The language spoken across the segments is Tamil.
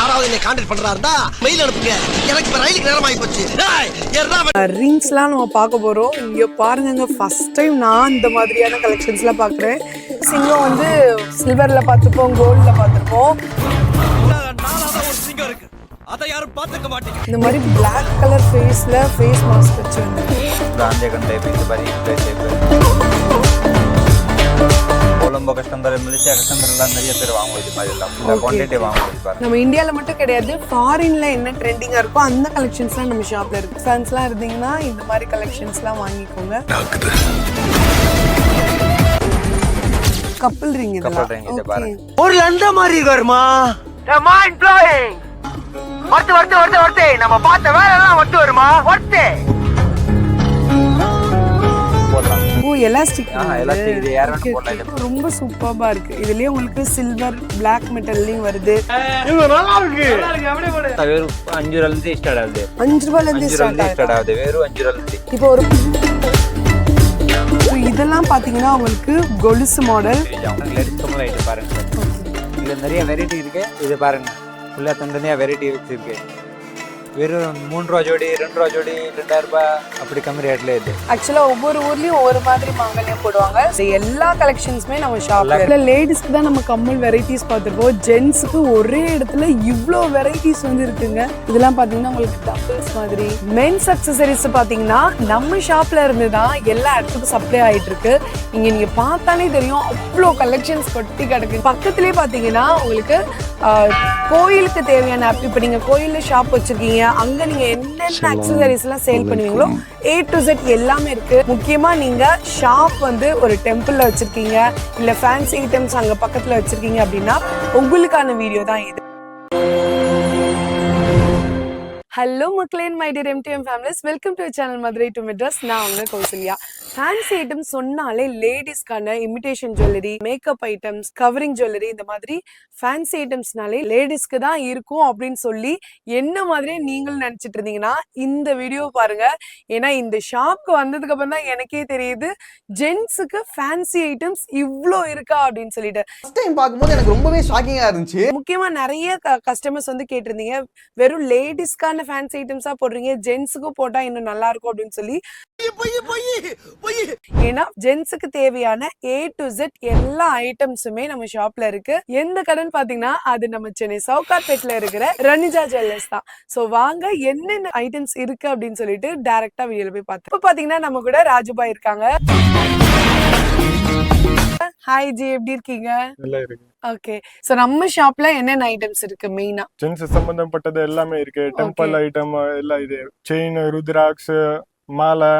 யாராவது என்ன கான்டாக்ட் பண்றாருந்தா மெயில் அனுப்புங்க. எனக்கு இப்ப ரயிலுக்கு நேரம் ஆகி போச்சு. ரிங்ஸ்லாம் நம்ம பார்க்க போறோம். இங்க பாருங்க, ஃபர்ஸ்ட் டைம் நான் இந்த மாதிரியான கலெக்ஷன்ஸ்லாம் பார்க்குறேன். சிங்கம் வந்து சில்வர்ல பார்த்துப்போம், கோல்ட்ல பார்த்துருப்போம். அதை யாரும் பார்த்துக்க மாட்டீங்க. இந்த மாதிரி பிளாக் கலர் ஃபேஸ்ல ஃபேஸ் மாஸ்க் வச்சு கொலம்போ கஸ்டமர், மலேசியா கஸ்டமர் எல்லாம் நிறைய பேர் வாங்குவோம். இது மாதிரி எல்லாம் குவான்டிட்டி வாங்குவோம். நம்ம இந்தியாவில் மட்டும் கிடையாது, ஃபாரின்ல என்ன ட்ரெண்டிங்கா இருக்கோ அந்த கலெக்ஷன்ஸ்லாம் நம்ம ஷாப்ல இருக்கு. ஃபேன்ஸ்லாம் இருந்தீங்கன்னா இந்த மாதிரி கலெக்ஷன்ஸ்லாம் வாங்கிக்கோங்க. கப்பிள் ரிங் இதெல்லாம் ஒரு லண்ட மாதிரி இருக்காருமா. Mind blowing. வர்த்து நம்ம பார்த்த வேற எல்லாம் வர்த்து வருமா? வர்த்து. ஓ, எலாஸ்டிக். எலாஸ்டிக் இது ஏர் வந்து போடலாம். ரொம்ப சூப்பர்பா இருக்கு. இதுலயே உங்களுக்கு சில்வர், பிளாக் மெட்டல்லயும் வருது. இது நல்லா இருக்கு. அப்படியே போடு. வெறும் 5 ரூபாயில இருந்து ஸ்டார்ட் ஆகுது. 5 ரூபாயில இருந்து ஸ்டார்ட் ஆகுது. வெறும் 5 ரூபாயில இருந்து. இப்போ ஒரு இதெல்லாம் பாத்தீங்கன்னா உங்களுக்கு கொலுசு மாடல். லேடிஸ் கம்மல் ஐட்டம் பாருங்க. இதுல நிறைய வெரைட்டி இருக்கு. இது பாருங்க, ஃபுல்லா தனித்தனியா வெரைட்டி இருக்கு. வெறும் 3 ரூபா ஜோடி, 2 ரூபா ஜோடி, 2000 ரூபாய் அப்படி கம்மி ரேட்ல இது. ஆக்சுவலா ஒவ்வொரு ஊர்லயும் ஒவ்வொரு மாதிரி மாங்கல்யம் போடுவாங்க. எல்லா கலெக்ஷன்ஸுமே நம்ம ஷாப்ல. லேடிஸ்க்கு தான் நம்ம கம்மல் வெரைட்டிஸ் பார்த்துருப்போம். ஜென்ஸுக்கு ஒரே இடத்துல இவ்வளோ வெரைட்டிஸ் வந்து இருக்குங்க. இதெல்லாம் பாத்தீங்கன்னா உங்களுக்கு டம்பிள்ஸ் மாதிரி. மென்ஸ் அக்சசரிஸ் பாத்தீங்கன்னா நம்ம ஷாப்ல இருந்து தான் எல்லா இடத்துக்கும் சப்ளை ஆயிட்டு இருக்கு. இங்க நீங்க பார்த்தாலே தெரியும், அவ்வளோ கலெக்ஷன்ஸ் கொட்டி கிடக்கு. பக்கத்துலயே பாத்தீங்கன்னா உங்களுக்கு கோயிலுக்கு தேவையான, இப்ப நீங்க கோயில்ல ஷாப் வச்சிருக்கீங்க, அங்க நீங்க என்னென்ன அக்சசரிஸ் எல்லாம் சேல் பண்ணுவீங்களோ A to Z எல்லாமே இருக்கு. முக்கியமா நீங்க ஷாப் வந்து ஒரு டெம்பிள்ல வச்சிருக்கீங்க, இல்ல ஃபேன்சி ஐட்டம்ஸ் அங்க பக்கத்துல வச்சிருக்கீங்க அப்படின்னா உங்களுக்கான வீடியோ தான் இது. ஹலோ மக்களே, my dear MTM families, welcome to channel Madurai to Madras. நான் அவங்க கௌசல்யா. ஃபேன்சி ஐட்டம்ஸ் சொன்னாலே லேடிஸ்க்கான imitation jewellery, makeup items, covering jewellery, இந்த மாதிரி ஃபேன்சி ஐட்டம்ஸ்னாலே லேடிஸ்க்கு தான் இருக்கும் அப்படின்னு சொல்லி என்ன மாதிரியே நீங்களும் நினைச்சிட்டு இருந்தீங்கன்னா இந்த வீடியோ பாருங்க. ஏன்னா இந்த ஷாப்க்கு வந்ததுக்கு அப்புறம் தான் எனக்கே தெரியுது ஜென்ஸுக்கு ஃபேன்சி ஐட்டம்ஸ் இவ்வளோ இருக்கா அப்படின்னு சொல்லிட்டு. ஃபர்ஸ்ட் டைம் பார்க்கும்போது எனக்கு ரொம்பவே ஷாக்கிங்கா இருந்துச்சு. முக்கியமா நிறைய கஸ்டமர்ஸ் வந்து கேட்டிருந்தீங்க, வெறும் லேடிஸ்க்கான ஃபேன்சி ஐட்டம்ஸா போடுறீங்க, ஜென்ஸுக்கும் போட்டா இன்னும் நல்லா இருக்கும் அப்படின்னு சொல்லி. ஏன்னா ஜென்ஸுக்கு தேவையான A to Z எல்லா ஐட்டம்ஸுமே நம்ம ஷாப்ல இருக்கு. எந்த கடன் பாத்தீங்கன்னா அது நம்ம சென்னை சவுகார்பேட்ல இருக்கிற ரணிஜா ஜுவல்லர்ஸ் தான். சோ வாங்க என்னென்ன ஐட்டம்ஸ் இருக்கு அப்படின்னு சொல்லிட்டு டைரக்டா வீடியோல போய் பார்த்தோம். இப்போ பாத்தீங்கன்னா நம்ம கூட ராஜுபாய் இருக்காங்க. ஹாய் ஜி, எப்படி இருக்கீங்க? நல்லா இருக்கு. ஓகே, சோ நம்ம ஷாப்ல என்னென்ன ஐட்டம்ஸ் இருக்கு? மெயினா ஜென்ஸ் சம்பந்தப்பட்டது எல்லாமே இருக்கு. டெம்பிள் ஐட்டம் எல்லாம், இது செயின், ருத்ராக்ஸ், மாலை,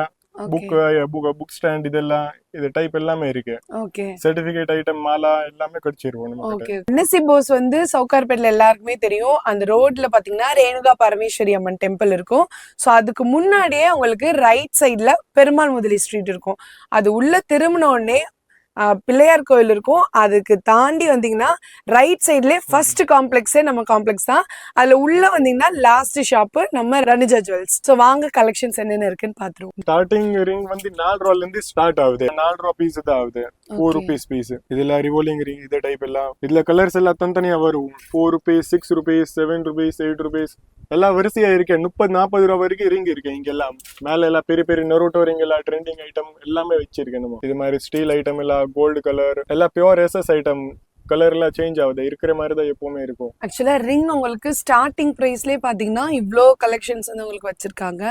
புக் ஸ்டாண்ட், இதெல்லாம் இது டைப் எல்லாமே இருக்கு. ஓகே, சர்டிபிகேட் ஐட்டம், மாலா எல்லாமே கிடைச்சிருவோம். ஓகே. NSC போஸ் வந்து சவுகார்பேட்ல எல்லாருக்குமே தெரியும். அந்த ரோட்ல பாத்தீங்கன்னா ரேணுகா பரமேஸ்வரி அம்மன் டெம்பிள் இருக்கும். சோ அதுக்கு முன்னாடியே உங்களுக்கு ரைட் சைட்ல பெருமாள் முதலி ஸ்ட்ரீட் இருக்கும். அது உள்ள திரும்பின உடனே பிள்ளையார் கோயில் இருக்கும். அதுக்கு தாண்டி வந்தீங்கன்னா ரைட் சைட்லேயே ஃபர்ஸ்ட் காம்ப்ளெக்ஸே நம்ம காம்ப்ளெக்ஸ் தான். அதுல உள்ள வந்தீங்கன்னா லாஸ்ட் ஷாப்பு நம்ம ரணிஜா ஜுவல்ஸ். ஸோ வாங்க கலெக்ஷன்ஸ் என்னென்ன இருக்குன்னு பாத்துருவோம். ஸ்டார்டிங் ரிங் வந்து 4 ரூபாயில இருந்து ஸ்டார்ட் ஆகுது. 4 ரூபா பீஸ் தான் ஆகுது. 4 rupees பீஸ். இதுல ரிவோலிங் ரிங், இது டைப் எல்லாம். இதுல கலர்ஸ் எல்லாம் தனித்தனியா வரும். 4 rupees, 6 rupees, 7 rupees, 8 rupees எல்லாம் வரிசையா இருக்கு. 30-40 ரூபா வரைக்கும் ரிங் இருக்கு. இங்க எல்லாம் மேல எல்லாம் பெரிய பெரிய நெரோட்டோ ரிங் எல்லாம், ட்ரெண்டிங் ஐட்டம் எல்லாமே வச்சிருக்கேன் நம்ம. இது மாதிரி ஸ்டீல் ஐட்டம் எல்லாம், கோல்டு கலர் எல்லாம், பியூர் SS ஐட்டம். கலர் எல்லாம் சேஞ்ச் ஆகுது, இருக்கிற மாதிரி தான் எப்பவுமே இருக்கும். ஆக்சுவலா ரிங் உங்களுக்கு ஸ்டார்டிங் பிரைஸ்லயே பாத்தீங்கன்னா இவ்வளோ கலெக்ஷன்ஸ் வந்து உங்களுக்கு வச்சிருக்காங்க.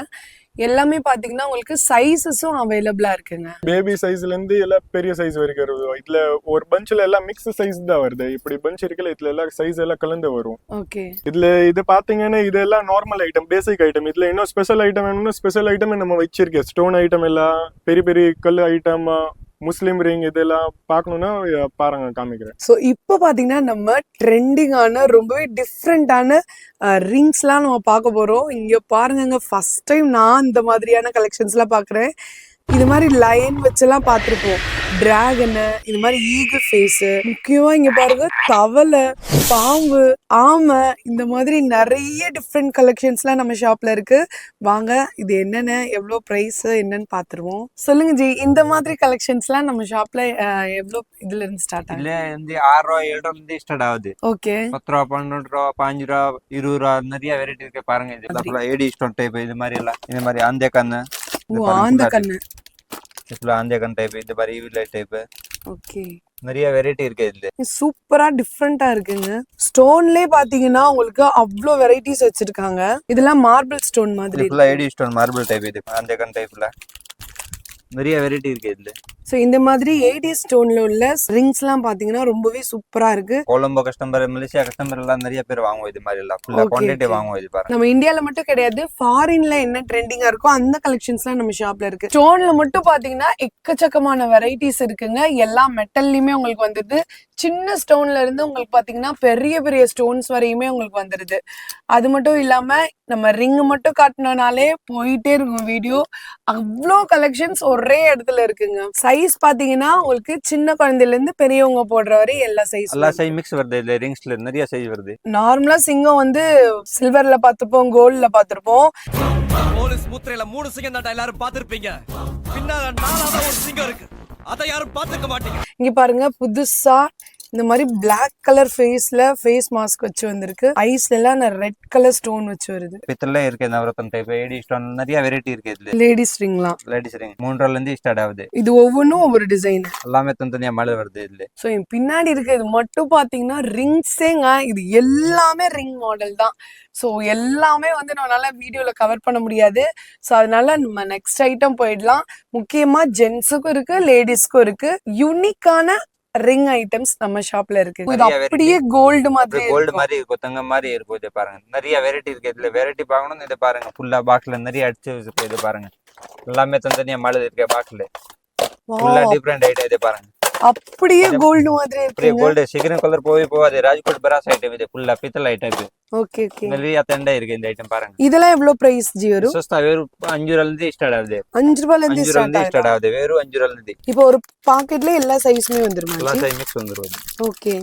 எல்லாமே பாத்தீங்கன்னா உங்களுக்கு சைஸஸும் அவைலபிளா இருக்குங்க. பேபி சைஸ்ல இருந்து எல்லாம் பெரிய சைஸ் வரைக்கும் வருது. இதுல ஒரு பஞ்ச்ல எல்லாம் மிக்ஸ் சைஸ் தான் வருது. இப்படி பஞ்ச் இருக்குல்ல, இதுல எல்லாம் சைஸ் எல்லாம் கலந்து வரும். ஓகே, இதுல இது பாத்தீங்கன்னா இதெல்லாம் நார்மல் ஐட்டம், பேசிக் ஐட்டம். இதுல இன்னும் ஸ்பெஷல் ஐட்டம் வேணும்னா ஸ்பெஷல் ஐட்டம் நம்ம வச்சிருக்கேன். ஸ்டோன் ஐட்டம் எல்லாம், பெரிய பெரிய கல் ஐட்டம், முஸ்லிம் ரிங், இதெல்லாம் பார்க்கணும்னா பாருங்க, காமிக்கிறேன். ஸோ இப்போ பார்த்தீங்கன்னா நம்ம ட்ரெண்டிங்கான ரொம்பவே டிஃப்ரெண்டான ரிங்ஸ்லாம் நம்ம பார்க்க போகிறோம். இங்கே பாருங்க, ஃபர்ஸ்ட் டைம் நான் இந்த மாதிரியான கலெக்ஷன்ஸ்லாம் பார்க்குறேன். இது மாதிரி லயன் வச்செல்லாம் பார்த்துருப்போம், டிராகனு, இது மாதிரி ஈகிள் ஃபேஸு, முக்கியமா இங்க பாருங்க தவளை, பாம்பு, ஆமை, இந்த மாதிரி நிறைய டிஃப்ரெண்ட் கலெக்ஷன்ஸ்லாம் நம்ம ஷாப்ல இருக்கு. வாங்க இது என்னென்ன, எவ்வளோ ப்ரைஸ் என்னன்னு பார்த்துருவோம். சொல்லுங்க ஜி, இந்த மாதிரி கலெக்ஷன்ஸ்லாம் நம்ம ஷாப்ல எவ்வளோ இதுல இருந்து ஸ்டார்ட் ஆகுது? இதுல வந்து 6 ரூபா 7 ரூபாய் ஸ்டார்ட் ஆகுது. ஓகே, 10 ரூபா 12 ரூபா 5 ரூபா 20 ரூபா நிறைய வெரைட்டி இருக்கு பாருங்க. இது ஏடி ஸ்டோன் டைப் இது மாதிரி எல்லாம், இந்த மாதிரி ஆந்தே கண்ணு, ஓ ஆந்த கண்ணு, ஆந்தே கண் டைப், இந்த மாதிரி ஈவில் டைப், ஓகே, நிறைய வெரைட்டி இருக்கு இதுல. சூப்பரா டிஃப்ரெண்டா இருக்குங்க. ஸ்டோன்லயே பாத்தீங்கன்னா உங்களுக்கு அவ்வளோ வெரைட்டிஸ் வச்சிருக்காங்க. இதெல்லாம் மார்பிள் ஸ்டோன் மாதிரி. ஃபுல்லா ஏடி ஸ்டோன் மார்பிள் டைப், இது ஆந்தே கண் டைப்ல நிறைய வெரைட்டி இருக்கு இதுல. ஸோ இந்த மாதிரி 80 ஸ்டோன்ல உள்ள ரிங்ஸ்லாம் பாத்தீங்கன்னா ரொம்பவே சூப்பரா இருக்கு. கொலம்போ கஸ்டமர், மலேசியா கஸ்டமர் எல்லாம் நிறைய பேர் வாங்குவோம் இது மாதிரி எல்லாம். ஃபுல்லா குவாண்டிட்டி வாங்குவோம் இது பாருங்க. நம்ம இந்தியால மட்டும் கிடையாது, ஃபாரின்ல என்ன ட்ரெண்டிங்கா இருக்கோ அந்த கலெக்ஷன்ஸ்லாம் நம்ம ஷாப்ல இருக்கு. ஸ்டோன்ல மட்டும் பாத்தீங்கன்னா எக்கச்சக்கமான வெரைட்டிஸ் இருக்குங்க. எல்லா மெட்டல்லையுமே உங்களுக்கு வந்துருது. சின்ன ஸ்டோன்ல இருந்து உங்களுக்கு பாத்தீங்கன்னா பெரிய பெரிய ஸ்டோன்ஸ் வரையுமே உங்களுக்கு வந்துருது. அது மட்டும் இல்லாம நம்ம ரிங் மட்டும் காட்டினாலே போயிட்டே இருக்கும் வீடியோ. அவ்வளோ கலெக்ஷன்ஸ் ஒரே இடத்துல இருக்குங்க. சைஸ் பாத்தீங்கன்னா உங்களுக்கு சின்ன குழந்தையில இருந்து பெரியவங்க போடுற வரை எல்லா சைஸ் மிக்ஸ் வருது. இல்ல ரிங்ஸ்ல நிறைய சைஸ் வருது. நார்மலா சிங்கம் வந்து சில்வர்ல பாத்துப்போம், கோல்ட்ல பாத்துருப்போம். போலீஸ் முத்திரையில 3 சிங்கம் தான் எல்லாரும் பாத்திருப்பீங்க. பின்னால 4வது ஒரு சிங்கம் இருக்கு, அதை யாரும் பாத்துக்க மாட்டீங்க. இங்க பாருங்க, புதுசா இந்த மாதிரி பிளாக் கலர் ஃபேஸ்ல ஃபேஸ் மாஸ்க் வச்சு வந்திருக்கு. ஐஸ்ல எல்லாம் ரெட் கலர் ஸ்டோன் வச்சு வருது. பித்தள இருக்கு, நவரத்ன டைப், ஏடி ஸ்டோன் நிறைய வெரைட்டி இருக்கு இதுல. லேடிஸ் ரிங்லாம், லேடிஸ் ரிங் 3 ரூபாயில இருந்து ஸ்டார்ட் ஆகுது. இது ஒவ்வொன்றும் ஒவ்வொரு டிசைன், எல்லாமே தனித்தனியா மாடல் வருது இதுல. ஸோ என் பின்னாடி இருக்கு இது மட்டும் பாத்தீங்கன்னா ரிங்ஸேங்க. இது எல்லாமே ரிங் மாடல் தான். ஸோ எல்லாமே வந்து நம்மளால வீடியோல கவர் பண்ண முடியாது. ஸோ அதனால நம்ம நெக்ஸ்ட் ஐட்டம் போயிடலாம். முக்கியமா ஜென்ஸுக்கும் இருக்கு, லேடிஸ்க்கும் இருக்கு. யூனிக்கான ரிங் ஐட்டம்ஸ் நம்ம ஷாப்ல இருக்கு. இது அப்படியே கோல்டு மாதிரி இருக்கும், தங்கம் மாதிரி இருக்கும். இது பாருங்க நிறைய வெரைட்டி இருக்கு இதுல. வெரைட்டி பார்க்கணும், இதை பாருங்க ஃபுல்லா பாக்ஸ்ல நிறைய அடிச்சு வச்சிருக்கு. இது பாருங்க எல்லாமே தனித்தனியா மாடல் இருக்கு பாக்ஸ்ல. ஃபுல்லா டிஃபரெண்ட் ஐட்டம். இது பாருங்க அப்படியே கோல்டு மாதிரி இருக்கு. கோல்டு சீக்கிரம் கலர் போகாது. ராஜ்கோட் பராஸ் ஐட்டம் இது. ஃபுல்லா பித்தள ஐட்டம் இது. ஓகே ஓகே, நிறைய தண்டை இருக்கு இந்த ஐட்டம் பாருங்க. இதெல்லாம் எவ்வளவு பிரைஸ் ஜி வரும்? சஸ்தா வெறும் 5 ரூபாயில இருந்து ஸ்டார்ட் ஆகுது. 5 ரூபாயில இருந்து ஸ்டார்ட் ஆகுது. வெறும் 5 ரூபாயில இருந்து. இப்போ ஒரு பாக்கெட்ல எல்லா சைஸ்மே வந்துருமா? எல்லா சைஸ் மிக்ஸ் வந்துரும். ஓகே,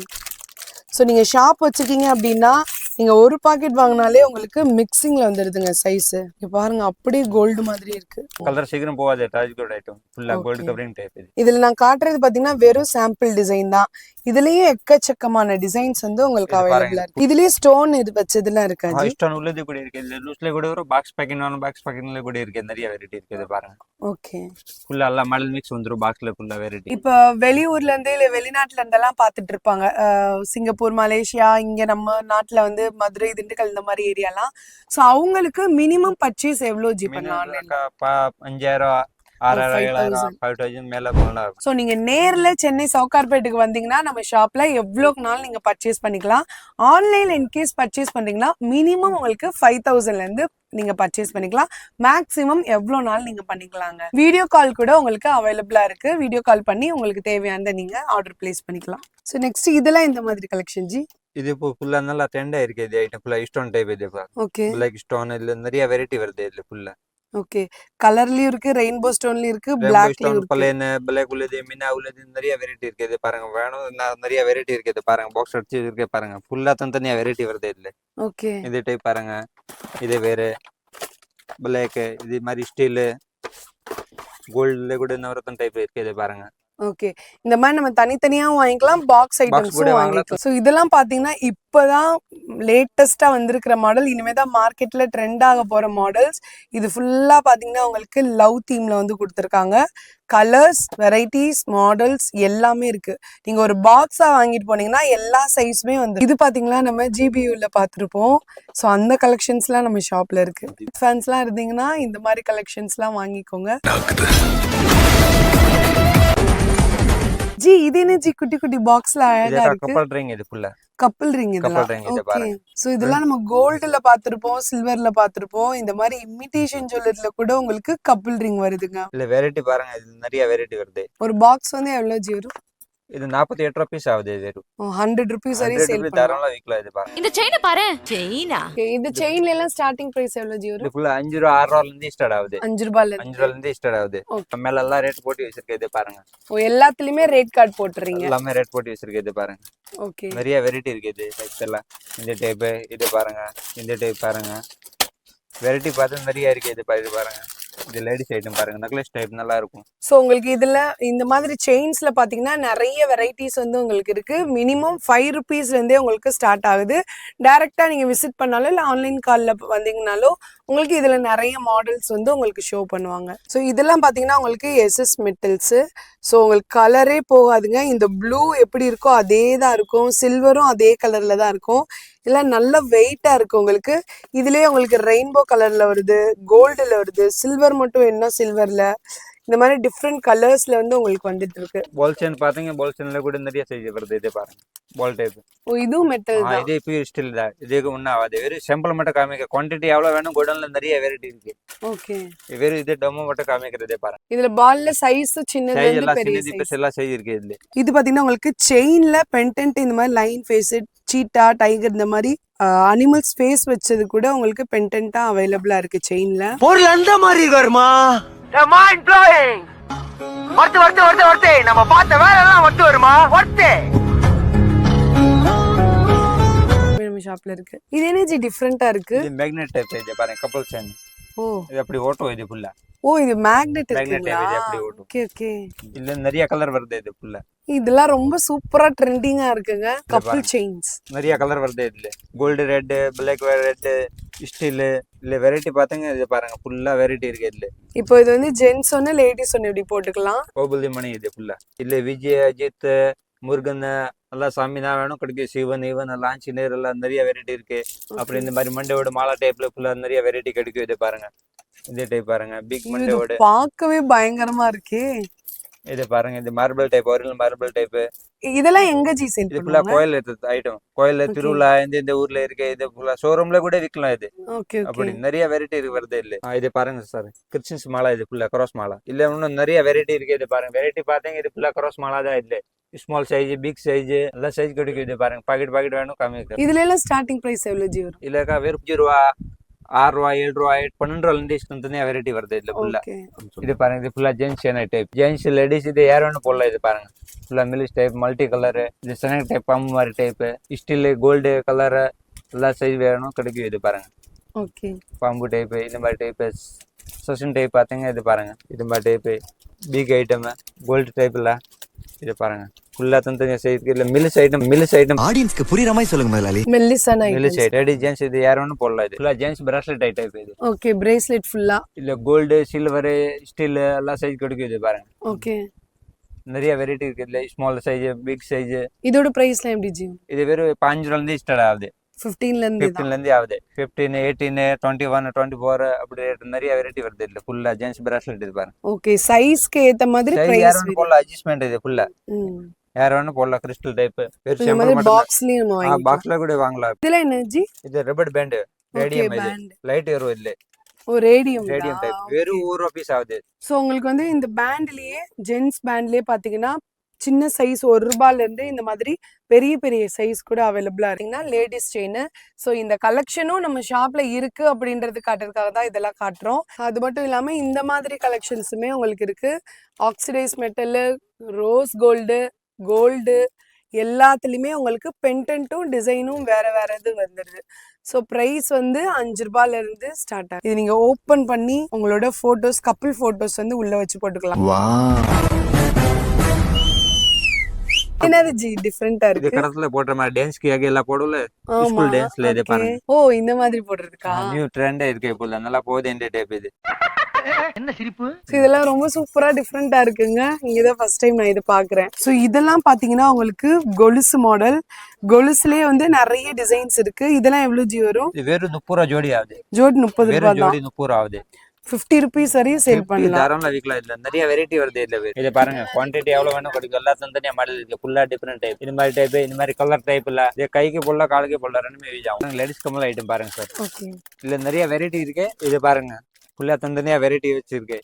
ஸோ நீங்கள் ஷாப் வச்சுருக்கீங்க அப்படின்னா நீங்கள் ஒரு பாக்கெட் வாங்கினாலே உங்களுக்கு மிக்சிங்ல வந்துடுதுங்க சைஸ். இங்க பாருங்க அப்படியே கோல்டு மாதிரி இருக்கு. கலர் சீக்கிரம் போகாது. ராஜ்கோட் ஐட்டம் ஃபுல்லா கோல்டு கவரிங் டைப் இது. இதுல நான் காட்டுறது பாத்தீங்கன்னா வெறும் சாம்பிள் டிசைன் தான். இதுலயே எக்கச்சக்கமான டிசைன்ஸ் வந்து உங்களுக்கு அவைலபிளா இருக்கு. இதுலயே ஸ்டோன் இது வச்சதுலாம் இருக்காது. ஸ்டோன் உள்ளது கூட இருக்கு. இதுல லூஸ்ல கூட வரும். பாக்ஸ் பேக்கிங் பாக்ஸ் பேக்கிங்ல கூட இருக்கு. நிறைய வெரைட்டி இருக்கு. இது பாருங்க. ஓகே, ஃபுல்லா எல்லா மாடல் மிக்ஸ் வந்துரும் பாக்ஸ்ல. ஃபுல்லா வெரைட்டி. இப்ப வெளியூர்ல இருந்து இல்ல வெளிநாட்டுல இருந்தெல்லாம் பாத்துட்டு இருப்பாங்க. சிங்கப்பூர், மலேசியா, இங்க நம்ம நாட்டுல வந்து மதுரை, திண்டுக்கல் இந்த மாதிரி ஏரியாலாம். சோ அவங்களுக்கு மினிமம் பர்ச்சேஸ் எவ்வளவு ஜி பண்ணலாம்? 5000 6000 5000 மேல போனா. சோ நீங்க நேர்ல சென்னை சவுகார்பேட்டுக்கு வந்தீங்கன்னா நம்ம ஷாப்ல எவ்வளவு நாள் நீங்க பர்ச்சேஸ் பண்ணிக்கலாம். ஆன்லைன்ல இன்கேஸ் பர்ச்சேஸ் பண்றீங்கன்னா மினிமம் உங்களுக்கு 5000ல இருந்து நீங்க பர்ச்சேஸ் பண்ணிக்கலாம். மேக்ஸிமம் எவ்வளவு நாள் நீங்க பண்ணிக்கலாங்க. வீடியோ கால் கூட உங்களுக்கு அவைலபிளா இருக்கு. வீடியோ கால் பண்ணி உங்களுக்கு தேவையானதை நீங்க ஆர்டர் பிளேஸ் பண்ணிக்கலாம். சோ நெக்ஸ்ட் இதெல்லாம் இந்த மாதிரி கலெக்ஷன் ஜி. இது இப்போ ஃபுல்லா நல்லா ட்ரெண்டா இருக்கு. இது ஐட்டம் ஃபுல்லா ஸ்டோன் டைப். இது ஓகே, பிளாக் ஸ்டோன். இதுல நிறைய வெரைட்டி வருது இதுல ஃபுல்லா. ஓகே, கலர்லயும் இருக்கு, ரெயின்போ ஸ்டோன்லயும் இருக்கு, பிளாக்லயும் இருக்கு. பிளேன், பிளாக் உள்ளது, மினா உள்ளது, நிறைய வெரைட்டி இருக்கு. இது பாருங்க வேணும் நிறைய வெரைட்டி இருக்கு. இது பாருங்க பாக்ஸ் அடிச்சு இருக்கு பாருங்க. ஃபுல்லா தனித்தனியா வெரைட்டி வருது இதுல. ஓகே, இது டைப் பாருங்க. இது வேற பிளாக், இது மாதிரி ஸ்டீல், கோல்ட்ல கூட நவரத்ன டைப் இருக்கு. இது பாருங்க. ஓகே, இந்த மாதிரி நம்ம தனித்தனியாவும் வாங்கிக்கலாம், பாக்ஸ் ஐட்டம்ஸும் வாங்கிக்கலாம். ஸோ இதெல்லாம் பாத்தீங்கன்னா இப்பதான் லேட்டஸ்டா வந்திருக்கிற மாடல். இனிமேதான் மார்க்கெட்ல ட்ரெண்ட் ஆக போற மாடல்ஸ். இது ஃபுல்லா பாத்தீங்கன்னா உங்களுக்கு லவ் தீம்ல வந்து கொடுத்துருக்காங்க. கலர்ஸ், வெரைட்டிஸ், மாடல்ஸ் எல்லாமே இருக்கு. நீங்க ஒரு பாக்ஸா வாங்கிட்டு போனீங்கன்னா எல்லா சைஸுமே வந்து. இது பாத்தீங்கன்னா நம்ம ஜிபியூல பாத்துருப்போம். ஸோ அந்த கலெக்ஷன்ஸ்லாம் நம்ம ஷாப்ல இருக்கு. ஃபேன்ஸ்லாம் இருந்தீங்கன்னா இந்த மாதிரி கலெக்ஷன்ஸ்லாம் வாங்கிக்கோங்க. ஜி இது என்ன ஜி குட்டி குட்டி பாக்ஸ்ல அழகா இருக்கு. கப்பல் ரிங். இது ஃபுல்லா கப்பல் ரிங். இதெல்லாம் ஓகே. சோ இதெல்லாம் நம்ம கோல்ட்ல பாத்துருப்போம், சில்வர்ல பாத்துருப்போம். இந்த மாதிரி இமிடேஷன் ஜுவல்லரில கூட உங்களுக்கு கப்பல் ரிங் வருதுங்க. இல்ல வெரைட்டி பாருங்க. இது நிறைய வெரைட்டி வருது. ஒரு பாக்ஸ் வந்து எவ்வளவு ஜி வரும்? இது 48 ரூபீஸ் ஆகுது இது வெறும் 100 ருபீஸ் வரை 100 சேல் ரூபாய் பண்ணலாம். தாராளமா விற்கலாம் இது பாருங்க. இந்த செயினை பாரு. செயினா? Okay, இது செயின்ல எல்லாம் ஸ்டார்டிங் பிரைஸ் எவ்வளவு ஜி இது வரும்? ஃபுல்லா 5 ரூபா 6 ரூபால இருந்து ஸ்டார்ட் ஆகுது. 5 ரூபாயில 5 ரூபால இருந்து ஸ்டார்ட் ஆகுது. Okay. மேல எல்லாம் ரேட் போட்டு வச்சிருக்கேன் இது பாருங்க. எல்லாத்துலயுமே ரேட் கார்டு போட்டுறீங்க. எல்லாமே ரேட் போட்டு வச்சிருக்கேன் இது பாருங்க. ஓகே. நிறைய வெரைட்டி இருக்கு இது டைப்ஸ் எல்லாம். இந்த டைப் இது பாருங்க, இந்த டைப் பாருங்க. வெரைட்டி பார்த்து நிறைய இருக்கு இது பாருங்க. இது லேடிஸ் ஐட்டம் பாருங்க, நெக்லஸ் டைப் நல்லா இருக்கும். ஸோ உங்களுக்கு இதுல இந்த மாதிரி செயின்ஸ்ல பாத்தீங்கன்னா நிறைய வெரைட்டிஸ் வந்து உங்களுக்கு இருக்கு. மினிமம் 5 ருபீஸ்ல இருந்தே உங்களுக்கு ஸ்டார்ட் ஆகுது. டைரக்டா நீங்க விசிட் பண்ணாலும் இல்ல ஆன்லைன் கால்ல வந்தீங்கனாலும் உங்களுக்கு இதுல நிறைய மாடல்ஸ் வந்து உங்களுக்கு ஷோ பண்ணுவாங்க. ஸோ இதெல்லாம் பாத்தீங்கன்னா உங்களுக்கு எஸ்எஸ் மெட்டல்ஸ். ஸோ உங்களுக்கு கலரே போகாதுங்க. இந்த ப்ளூ எப்படி இருக்கோ அதே தான் இருக்கும், சில்வரும் அதே கலர்ல தான் இருக்கும். இதெல்லாம் நல்ல வெயிட்டா இருக்கு உங்களுக்கு. இதுலயே உங்களுக்கு ரெயின்போ கலர்ல வருது, கோல்டுல வருது, சில்வர் மட்டும் என்ன சில்வர்ல, இந்த மாதிரி டிஃப்ரெண்ட் கலர்ஸ்ல வந்து உங்களுக்கு வந்துட்டு இருக்கு. பால் செயின் பாத்தீங்க, பால் செயின்ல கூட நிறைய சைஸ் வருது இது பாருங்க. பால் டைப். ஓ இதுவும் மெட்டல் தான். இது பியூர் ஸ்டீல் தான். இதுக்கு ஒன்றும் ஆகாது. வெறும் சாம்பிள் மட்டும் காமிக்க. குவான்டிட்டி எவ்வளவு வேணும், கோடன்ல நிறைய வெரைட்டி இருக்கு. ஓகே. வெறும் இது டெமோ மட்டும் காமிக்கிறதே பாருங்க. இதுல பால்ல சைஸ் சின்னதுல சைஸ் இருந்து எல்லாம் பெரிய சின்னது சைஸ். எல்லாம் சைஸ் இருக்கு இதுல. இது பாத்தீங்கன்னா உங்களுக்கு செயின்ல பெண்டன்ட் இந்த மாதிரி லைன் ஃபேஸ், சீட்டா, டைகர் இந்த மாதிரி அனிமல்ஸ் ஃபேஸ் வச்சது கூட உங்களுக்கு பெண்டன்ட்டா அவைலபிளா இருக்கு செயின்ல. பொருள் அந்த மாதிரி இருக்காருமா. Mind blowing. ஒர்த்து நம்ம பார்த்த வேலை எல்லாம் ஒர்த்து வருமா? ஒர்த்து நம்ம ஷாப்ல இருக்கு. இது எனர்ஜி டிஃபரெண்டா இருக்கு. இது மேக்னெட் டைப் இது பாருங்க, கப்பல் செயின். ஓ இது அப்படி ஓட்டும் இது ஃபுல்லா. ஓ இது மேக்னெட் மேக்னெட் இருக்குங்களா? டைப் இது அப்படி ஓட்டும். Okay okay. இதுல நிறைய கலர் வருது இது ஃபுல்லா. இதெல்லாம் ரொம்ப சூப்பரா ட்ரெண்டிங்கா இருக்குங்க. கப்பிள் செயின்ஸ் நிறைய கலர் வருது இதுல. Gold red, black red, steel, இல்ல வெரைட்டி பாத்தீங்க இது பாருங்க, ஃபுல்லா வெரைட்டி இருக்கு இதுல. இப்போ இது வந்து ஜென்ஸ் ஒன்னு லேடிஸ் ஒன்னு இப்படி போட்டுக்கலாம். கோபுலி மணி இது ஃபுல்லா. இல்ல விஜய், அஜித், முருகன் எல்லாம் சாமி தான் வேணும் கிடைக்கும். சிவன் எல்லாம் ஆஞ்சநேயர் எல்லாம் நிறைய வெரைட்டி இருக்கு. அப்புறம் இந்த மாதிரி மண்டையோட மாலா டைப்ல ஃபுல்லா நிறைய வெரைட்டி கிடைக்கும் இது பாருங்க. இந்த டைப் பாருங்க, பிக் மண்டையோட. பார்க்கவே பயங்கரமா இருக்கே. இது பாருங்க, இது marble type, original marble type. இதெல்லாம் எங்க ஜி சேல் இது ஃபுல்லா பண்ணுவாங்க? கோயில் ஐட்டம். கோயில்ல திருவிழா இந்த ஊர்ல இருக்கு. இது ஃபுல்லா ஷோரூம்ல கூட விற்கலாம் இது. ஓகே அப்படி ஓகே. நிறைய வெரைட்டி இருக்கு வருது இல்ல. இது பாருங்க சார், கிறிஸ்டின்ஸ் மாலா இது ஃபுல்லா கிராஸ் மாலா. இல்ல இன்னும் நிறைய வெரைட்டி இருக்கு இது பாருங்க. வெரைட்டி பாத்தீங்க, இது ஃபுல்லா கிராஸ் மாலா தான் இல்ல. ஸ்மால் சைஸ், பிக் சைஸ் எல்லா சைஸ் கிடைக்கும் இது பாருங்க. பாக்கெட் வேணும் கம்மி. இதுல எல்லாம் ஸ்டார்டிங் பிரைஸ் எவ்வளவு ஜி வரும்? இல்லக்கா வெறும் 5 ரூபா, 6 ரூபா, 7 ரூபா, 12 ரூபால இருந்து தனியா வெரைட்டி வருது இதுல ஃபுல்லா. ஓகே. இது பாருங்க, இது ஃபுல்லா ஜென்ஸ் சேனை டைப். ஜென்ஸ் லேடிஸ் இது யார் வேணும் போடலாம் இது பாருங்க. ஃபுல்லா மிலிஸ் டைப், மல்டி கலர், இது சேனை டைப், பம்பு மாதிரி டைப், ஸ்டீல், கோல்டு கலர் எல்லா சைஸ் வேணும் கிடைக்கும் இது பாருங்க. ஓகே. பாம்பு டைப், இந்த மாதிரி டைப், சஷன் டைப் பாத்தீங்க இது பாருங்க. இது மாதிரி டைப், பிக் ஐட்டம், கோல்டு டைப்ல இது பாருங்க. ஃபுல்லா தனியா சைஸ் இல்ல. மிலிஸ் ஐட்டம் ஆடியன்ஸ்க்கு புரியுற மாதிரி சொல்லுங்க முதலாளி. மெல்லிசான மிலிஸ் ஐட்டம். லேடி ஜென்ஸ் இது யார் வேணும் போடலாம் இது. ஃபுல்லா ஜென்ஸ் பிரேஸ்லெட் டைப் இது. ஓகே. பிரேஸ்லெட் ஃபுல்லா. இல்ல கோல்டு, சில்வர், ஸ்டீல் எல்லா சைஸ் கிடைக்கும் இது பாருங்க. ஓகே. நிறைய வெரைட்டி இருக்கு இதுல. Small size, big size. இதோட பிரைஸ்லாம் எப்படி ஜி? இது வெறும் 5 ரூபால இருந்து ஸ்டார்ட் ஆகுது. 15ல இருந்து 15ல இருந்து ஆகுது. 15, 18, 21, 24 அப்படி நிறைய வெரைட்டி வருது இதுல. ஃபுல்லா ஜென்ஸ் பிரேஸ்லெட் இது பாருங்க. ஓகே. சைஸ்க்கு ஏத்த மாதிரி சைஸ் பிரைஸ் யார் வேணும் போடலாம், அட்ஜஸ்ட்மெண்ட் இது ஃபுல்லா. ம். யார் வேணும் போடலாம். கிறிஸ்டல் டைப், வெறும் இந்த சாம்பிள் மாதிரி மட்டும். பாக்ஸ்லயும் நம்ம வாங்கிக்கலாம். பாக்ஸ்ல கூட வாங்கலாம். இதுல என்ன ஜி? இது ரப்பர் பேண்ட், ஓகே. ரேடியம் இது. பேண்ட். லைட் வரும் இதுல. ஓ ரேடியம். Radium type. வெறும் 1 ரூபா பீஸ் ஆகுது. சோ உங்களுக்கு வந்து இந்த பேண்ட்லயே ஜென்ஸ் பேண்ட்லயே பாத்தீங்கன்னா சின்ன சைஸ் 1 ரூபாயில இருந்து இந்த மாதிரி பெரிய பெரிய சைஸ் கூட அவைலபிளா இருக்குன்னா லேடிஸ் செயின். ஸோ இந்த கலெக்ஷனும் நம்ம ஷாப்ல இருக்கு அப்படின்றது காட்டுறதுக்காக தான் இதெல்லாம் காட்டுறோம். அது மட்டும் இல்லாம இந்த மாதிரி கலெக்ஷன்ஸுமே உங்களுக்கு இருக்கு. ஆக்சிடைஸ் மெட்டல், ரோஸ் கோல்டு எல்லாத்துலயுமே உங்களுக்கு பெண்டன்ட்டும் டிசைனும் வேற வேற இது வந்துடுது. ஸோ ப்ரைஸ் வந்து 5 ரூபாயில இருந்து ஸ்டார்ட் ஆகும். இது நீங்க ஓப்பன் பண்ணி உங்களோட போட்டோஸ், கப்பிள் போட்டோஸ் வந்து உள்ள வச்சு போட்டுக்கலாம். என்னது ஜி டிஃபரெண்டா இது இருக்கு? கடத்துல போடுற மாதிரி டான்ஸ்க்கு எல்லாம் போடல. ஸ்கூல் டான்ஸ்ல இது பாருங்க. ஓ இந்த மாதிரி போடுறதுக்கா? நியூ ட்ரெண்டா இருக்கு இப்போ. நல்லா போகுது இந்த டைப் இது. என்ன சிரிப்பு? இதெல்லாம் ரொம்ப சூப்பரா டிஃபரெண்டா இருக்குங்க. இங்கதான் ஃபர்ஸ்ட் டைம் நான் இது பாக்குறேன். சோ இதெல்லாம் பாத்தீங்கன்னா உங்களுக்கு கொலுசு மாடல். கொலுசுலயே வந்து நிறைய டிசைன்ஸ் இருக்கு. இதெல்லாம் எவ்வளவு ஜி வரும்? இது வெறும் 30 ரூபா ஜோடி ஆகுது. ஜோடி 30 வெறும் ரூபாய் தான். ஜோடி 30 ரூபா ஆகுது. 50 ருபீஸ் வரையும் சேல் பண்ணலாம். தாராளமா விற்கலாம். இதுல நிறைய வெரைட்டி வருது இதுல. இது பாருங்க, குவான்டிட்டி எவ்வளவு வேணும் கிடைக்கும். எல்லா தனித்தனியா மாடல் இருக்கு. ஃபுல்லா டிஃபரெண்ட் டைப். இந்த மாதிரி டைப், இந்த மாதிரி கலர் டைப் இல்ல. இது கைக்கு போடலாம், காலுக்கு போடலாம், ரெண்டுமே யூஸ் ஆகும். லேடிஸ் கம்மல் ஐட்டம் பாருங்க சார். ஓகே. இதுல நிறைய வெரைட்டி இருக்கு. இது பாருங்க, ஃபுல்லா தனித்தனியா வெரைட்டி வச்சிருக்கு.